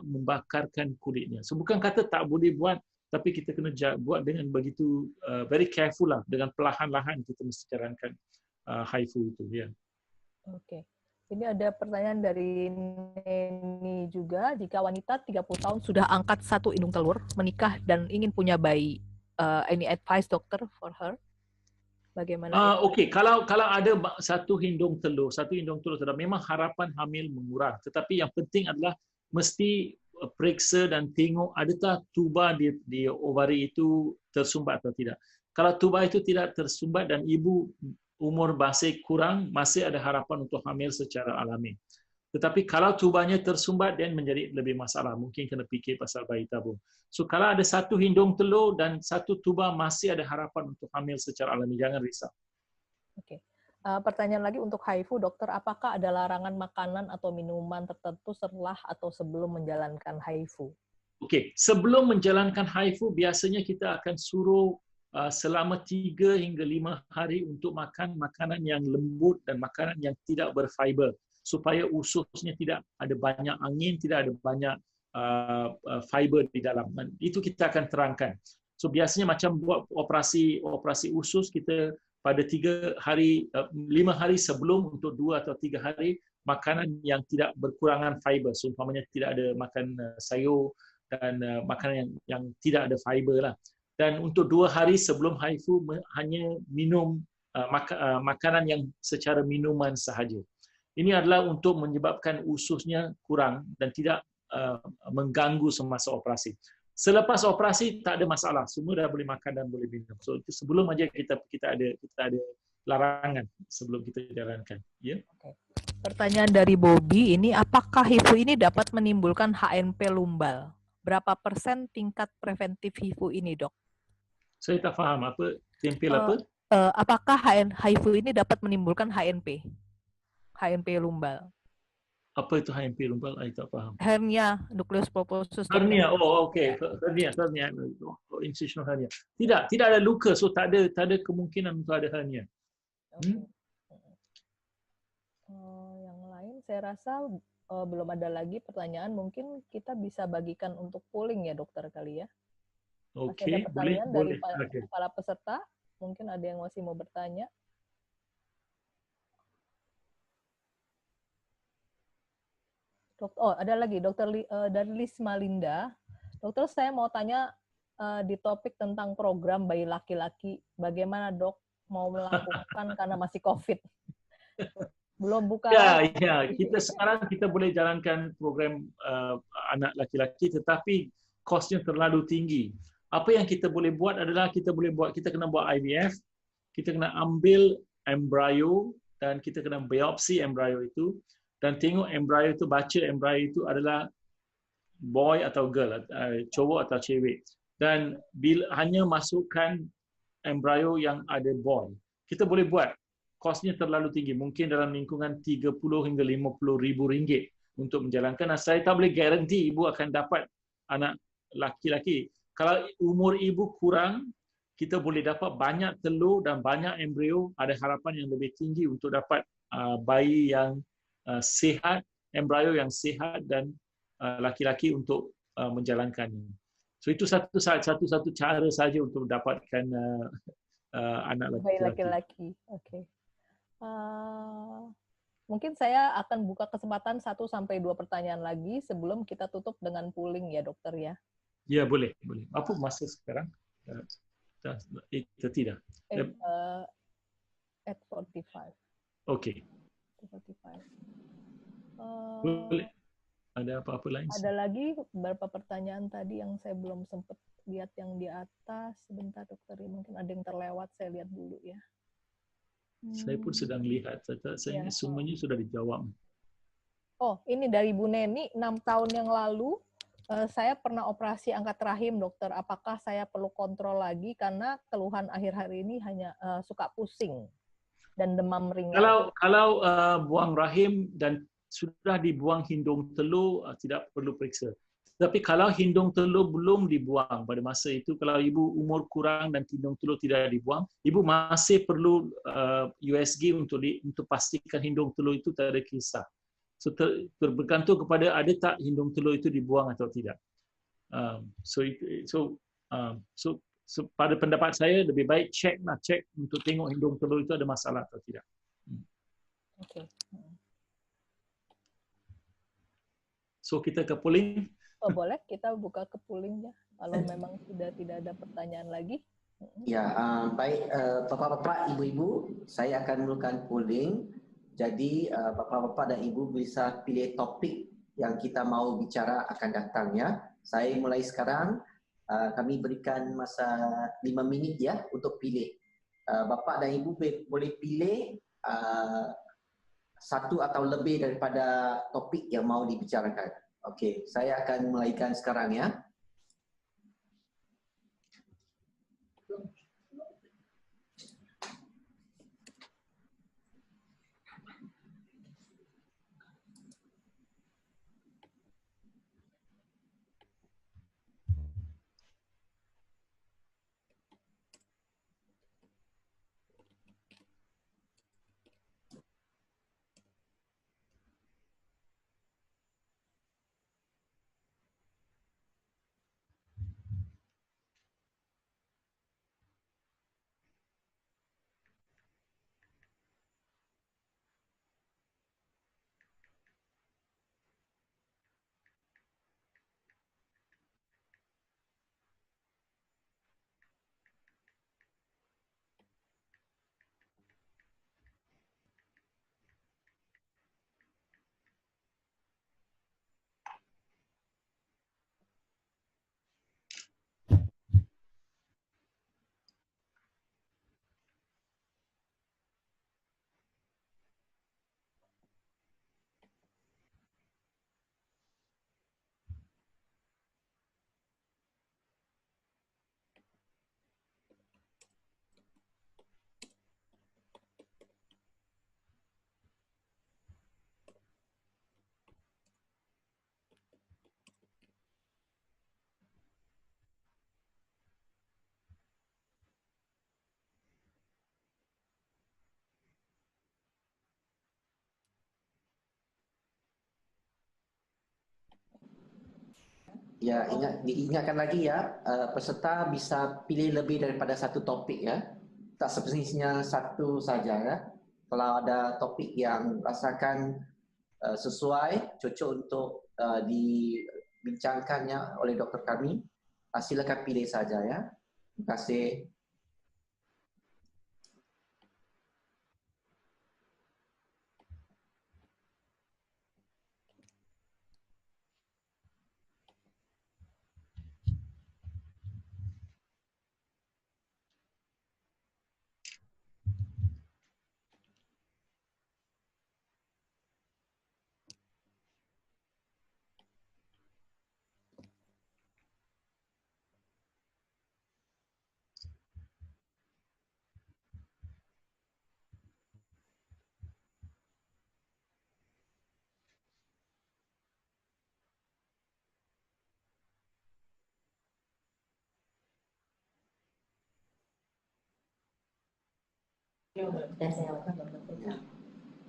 membakarkan kulitnya. So bukan kata tak boleh buat, tapi kita kena buat dengan begitu very careful lah, dengan perlahan-lahan kita mesti jalankan HIFU itu. Ya. Oke. Ini ada pertanyaan dari Neni juga. Jika wanita 30 tahun sudah angkat satu indung telur, menikah dan ingin punya bayi, any advice dokter for her? Bagaimana? Okey, kalau ada satu hindung telur sudah memang harapan hamil mengurang. Tetapi yang penting adalah mesti periksa dan tengok adakah tuba di ovari itu tersumbat atau tidak. Kalau tuba itu tidak tersumbat dan ibu umur masih kurang, masih ada harapan untuk hamil secara alami. Tetapi kalau tubanya tersumbat, dan menjadi lebih masalah. Mungkin kena fikir pasal bayi tabung. So kalau ada satu hindung telur dan satu tuba, masih ada harapan untuk hamil secara alami. Jangan risau. Oke. Pertanyaan lagi untuk HIFU, dokter, apakah ada larangan makanan atau minuman tertentu setelah atau sebelum menjalankan HIFU? Oke, sebelum menjalankan HIFU, biasanya kita akan suruh selama 3 hingga 5 hari untuk makan makanan yang lembut dan makanan yang tidak berfiber, supaya ususnya tidak ada banyak angin, tidak ada banyak fiber di dalam. Dan itu kita akan terangkan. So biasanya macam buat operasi usus, kita pada 5 hari sebelum untuk 2 atau 3 hari makanan yang tidak berkurangan fiber. So umpamanya tidak ada makan sayur dan makanan yang tidak ada fiber lah. Dan untuk 2 hari sebelum HIFU hanya minum makanan yang secara minuman sahaja. Ini adalah untuk menyebabkan ususnya kurang dan tidak mengganggu semasa operasi. Selepas operasi tak ada masalah, semua dah boleh makan dan boleh minum. So sebelum aja kita ada larangan sebelum kita jalankan. Ya. Okay. Pertanyaan dari Bobby ini, apakah HIFU ini dapat menimbulkan HNP lumbal? Berapa persen tingkat preventif HIFU ini, Dok? Saya tak faham apa tempel apa? Apakah HIFU ini dapat menimbulkan HNP lumbal? Apa itu HNP lumbal? Saya tak faham. Hernia, nucleus pulposus. Hernia, okey. Hernia. Incisional hernia. Tidak ada luka, so tak ada kemungkinan untuk ada hernia. Yang lain saya rasa belum ada lagi pertanyaan. Mungkin kita bisa bagikan untuk polling ya, dokter, kali ya. Masih ada pertanyaan dari para peserta. Mungkin ada yang masih mau bertanya. Ada lagi, Dokter dari Lisma Linda. Dokter, saya mau tanya di topik tentang program bayi laki-laki. Bagaimana, Dok, mau melakukan karena masih COVID? Belum buka Ya, lagi. ya. Sekarang kita boleh jalankan program anak laki-laki, tetapi kosnya terlalu tinggi. Apa yang kita boleh buat adalah kita kena buat IVF, kita kena ambil embrio dan kita kena biopsi embrio itu dan tengok embrio itu, baca embrio itu adalah boy atau girl, cowok atau cewek. Dan bila hanya masukkan embrio yang ada boy. Kita boleh buat. Kosnya terlalu tinggi. Mungkin dalam lingkungan 30 hingga 50 ribu ringgit untuk menjalankan. Dan saya tak boleh garanti ibu akan dapat anak laki-laki. Kalau umur ibu kurang, kita boleh dapat banyak telur dan banyak embrio. Ada harapan yang lebih tinggi untuk dapat bayi yang sihat, embrio yang sihat dan laki-laki untuk menjalankannya. So itu satu cara saja untuk mendapatkan anak Bayi laki-laki. laki-laki. Oke. Mungkin saya akan buka kesempatan 1 sampai 2 pertanyaan lagi sebelum kita tutup dengan polling ya, dokter ya. Ya, boleh. Apa masa sekarang? Itu tidak. At 45. Okey. 45. Boleh. Ada apa-apa lain? Ada lagi beberapa pertanyaan tadi yang saya belum sempat lihat yang di atas. Sebentar dokter, mungkin ada yang terlewat, saya lihat dulu ya. Saya pun sedang lihat. Saya semuanya sudah dijawab. Oh, ini dari Bu Neni, 6 tahun yang lalu saya pernah operasi angkat rahim, dokter. Apakah saya perlu kontrol lagi karena keluhan akhir hari ini hanya suka pusing dan demam ringan? Kalau buang rahim dan sudah dibuang hindung telur, tidak perlu periksa. Tapi kalau hindung telur belum dibuang pada masa itu, kalau ibu umur kurang dan hindung telur tidak dibuang, ibu masih perlu USG untuk pastikan hindung telur itu tak ada kisah. So bergantung kepada ada tak hindung telur itu dibuang atau tidak. So pada pendapat saya lebih baik cek untuk tengok hindung telur itu ada masalah atau tidak. Okey. So kita ke polling. Oh, boleh kita buka ke polling ya kalau memang sudah tidak ada pertanyaan lagi. Ya, baik Bapak-bapak, Ibu-ibu, saya akan mulakan polling. Jadi Bapak-bapak dan Ibu bisa pilih topik yang kita mau bicara akan datangnya. Saya mulai sekarang. Kami berikan masa 5 minit ya untuk pilih. Bapak dan Ibu boleh pilih satu atau lebih daripada topik yang mau dibicarakan. Okey, saya akan mulaikan sekarang ya. Ya, diingatkan lagi ya, peserta bisa pilih lebih daripada satu topik ya. Tak semestinya satu saja ya. Kalau ada topik yang rasakan sesuai, cocok untuk dibincangkannya oleh doktor kami, silakan pilih saja ya. Terima kasih.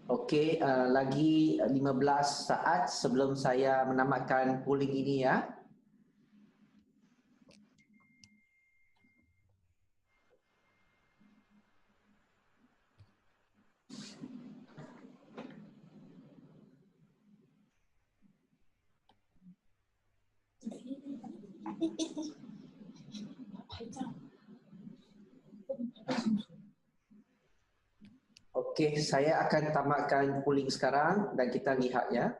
Okey, lagi 15 saat sebelum saya menamatkan polling ini ya. Okey, saya akan tamatkan polling sekarang dan kita lihat ya.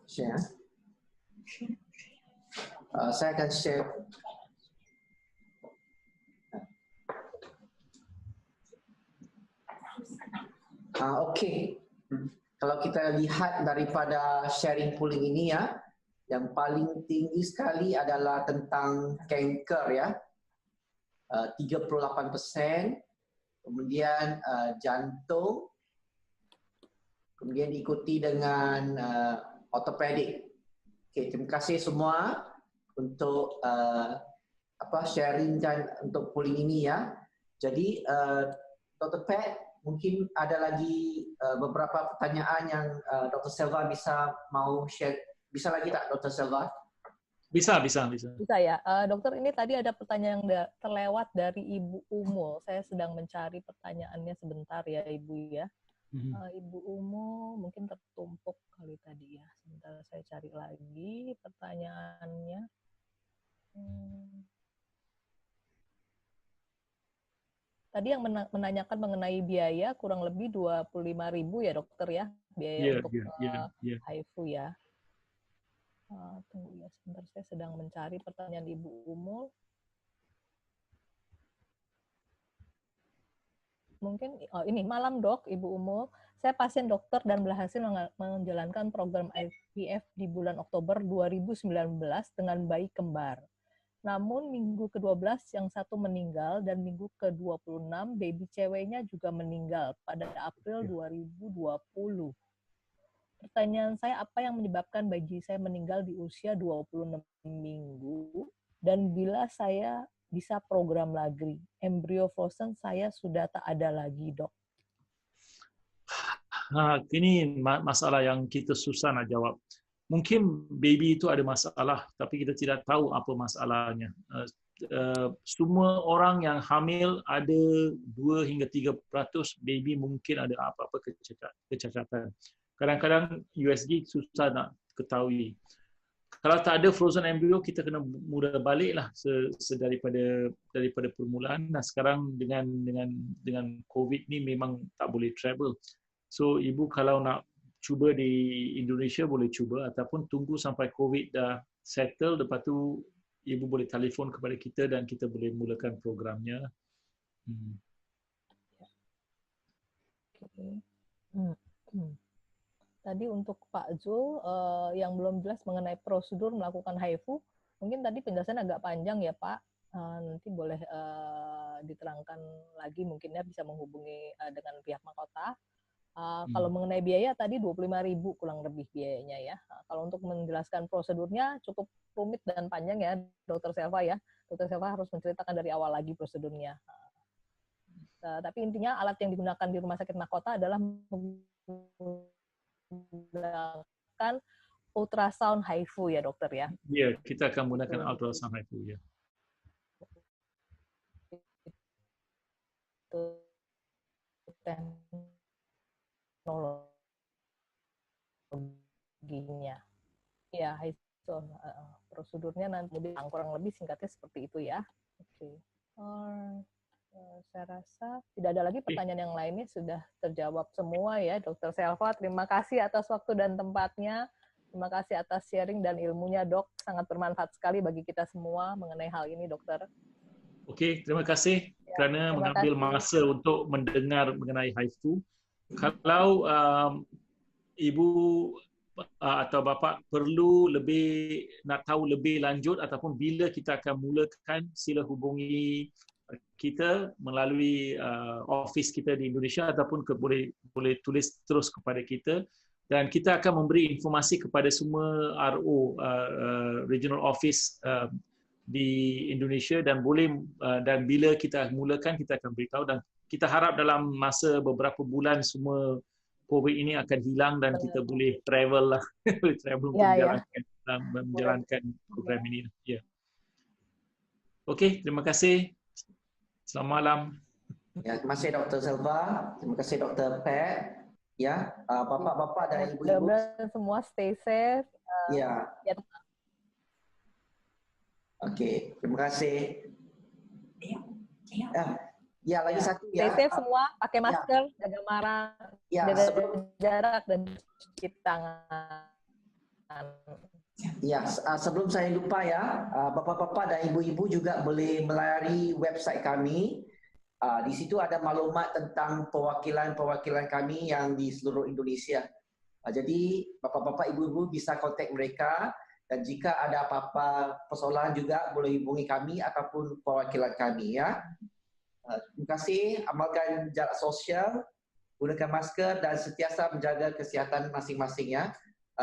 Share. Saya akan share. Okey. Kalau kita lihat daripada sharing polling ini ya, yang paling tinggi sekali adalah tentang kanker ya. 38%, kemudian jantung, kemudian diikuti dengan ortopedik. Okey, terima kasih semua untuk sharing dan untuk polling ini ya. Jadi Dr. Pat, mungkin ada lagi beberapa pertanyaan yang Dr. Selva bisa mau share. Bisa lagi tak Dr. Selva? Bisa. Bisa ya. Dokter, ini tadi ada pertanyaan yang terlewat dari Ibu Umul. Saya sedang mencari pertanyaannya sebentar ya Ibu ya. Ibu Umul mungkin tertumpuk kali tadi ya. Sebentar saya cari lagi pertanyaannya. Tadi yang menanyakan mengenai biaya kurang lebih 25.000 ya dokter ya, biaya untuk HIFU ya. Tunggu ya sebentar, saya sedang mencari pertanyaan Ibu Umul. Mungkin ini malam dok, Ibu Umul. Saya pasien dokter dan berhasil menjalankan program IVF di bulan Oktober 2019 dengan bayi kembar. Namun minggu ke-12 yang satu meninggal dan minggu ke-26 baby ceweknya juga meninggal pada April 2020. Pertanyaan saya, apa yang menyebabkan bayi saya meninggal di usia 26 minggu dan bila saya bisa program lagi, embrio frozen saya sudah tak ada lagi, dok. Ini masalah yang kita susah nak jawab. Mungkin baby itu ada masalah, tapi kita tidak tahu apa masalahnya. Semua orang yang hamil ada 2 hingga 3% baby mungkin ada apa-apa kecacatan. Kadang-kadang USG susah nak ketahui. Kalau tak ada frozen embryo, kita kena mula baliklah daripada permulaan. Nah, sekarang dengan COVID ni memang tak boleh travel. So ibu kalau nak cuba di Indonesia boleh cuba ataupun tunggu sampai COVID dah settle, lepas tu ibu boleh telefon kepada kita dan kita boleh mulakan programnya. Tadi untuk Pak Zul yang belum jelas mengenai prosedur melakukan HIFU, mungkin tadi penjelasan agak panjang ya Pak. Nanti boleh diterangkan lagi, mungkin ya bisa menghubungi dengan pihak mahkota. Kalau mengenai biaya tadi 25.000 kurang lebih biayanya ya. Kalau untuk menjelaskan prosedurnya cukup rumit dan panjang ya, Dr. Selva ya. Dr. Selva harus menceritakan dari awal lagi prosedurnya. Tapi intinya alat yang digunakan di rumah sakit mahkota adalah menggunakan ultrasound HIFU ya dokter ya. Iya, kita akan menggunakan ultrasound HIFU ya. Teknologinya. Ya, prosedurnya nanti kurang lebih singkatnya seperti itu ya. Oke. Saya rasa tidak ada lagi pertanyaan yang lainnya, sudah terjawab semua ya Dr. Selva. Terima kasih atas waktu dan tempatnya. Terima kasih atas sharing dan ilmunya dok. Sangat bermanfaat sekali bagi kita semua mengenai hal ini dokter. Oke, terima kasih kerana mengambil masa untuk mendengar mengenai HIFU. Kalau ibu atau bapa perlu lebih nak tahu lebih lanjut ataupun bila kita akan mulakan, sila hubungi kita melalui office kita di Indonesia ataupun boleh tulis terus kepada kita, dan kita akan memberi informasi kepada semua RO regional office di Indonesia, dan dan bila kita mulakan kita akan beritahu, dan kita harap dalam masa beberapa bulan semua COVID ini akan hilang dan kita boleh travel lah, boleh travel untuk menjalankan program ini. Ya. Okey, terima kasih. Selamat malam. Ya, terima kasih Dr. Selva. Terima kasih Dr. Pat. Ya, bapak-bapak dan ibu-ibu. Mudah-mudahan semua stay safe. Ya. Okey, terima kasih. Ya, lagi satu ya. Stay safe semua, pakai masker, jaga jaga jarak dan cuci tangan. Ya, sebelum saya lupa ya, bapak-bapak dan ibu-ibu juga boleh melayari website kami. Di situ ada maklumat tentang perwakilan-perwakilan kami yang di seluruh Indonesia. Jadi bapak-bapak, ibu-ibu bisa kontak mereka, dan jika ada apa-apa persoalan juga boleh hubungi kami ataupun perwakilan kami ya. Terima kasih. Amalkan jarak sosial, gunakan masker dan sentiasa menjaga kesihatan masing-masing ya.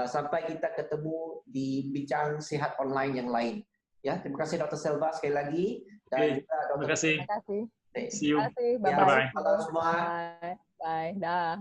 Sampai kita ketemu di bincang sihat online yang lain. Ya, terima kasih Dr. Selva sekali lagi, dan juga Dr. Terima kasih. Terima kasih. See you. Terima kasih. Ya, Bye-bye. selamat malam semua. Bye. Bye. Dah.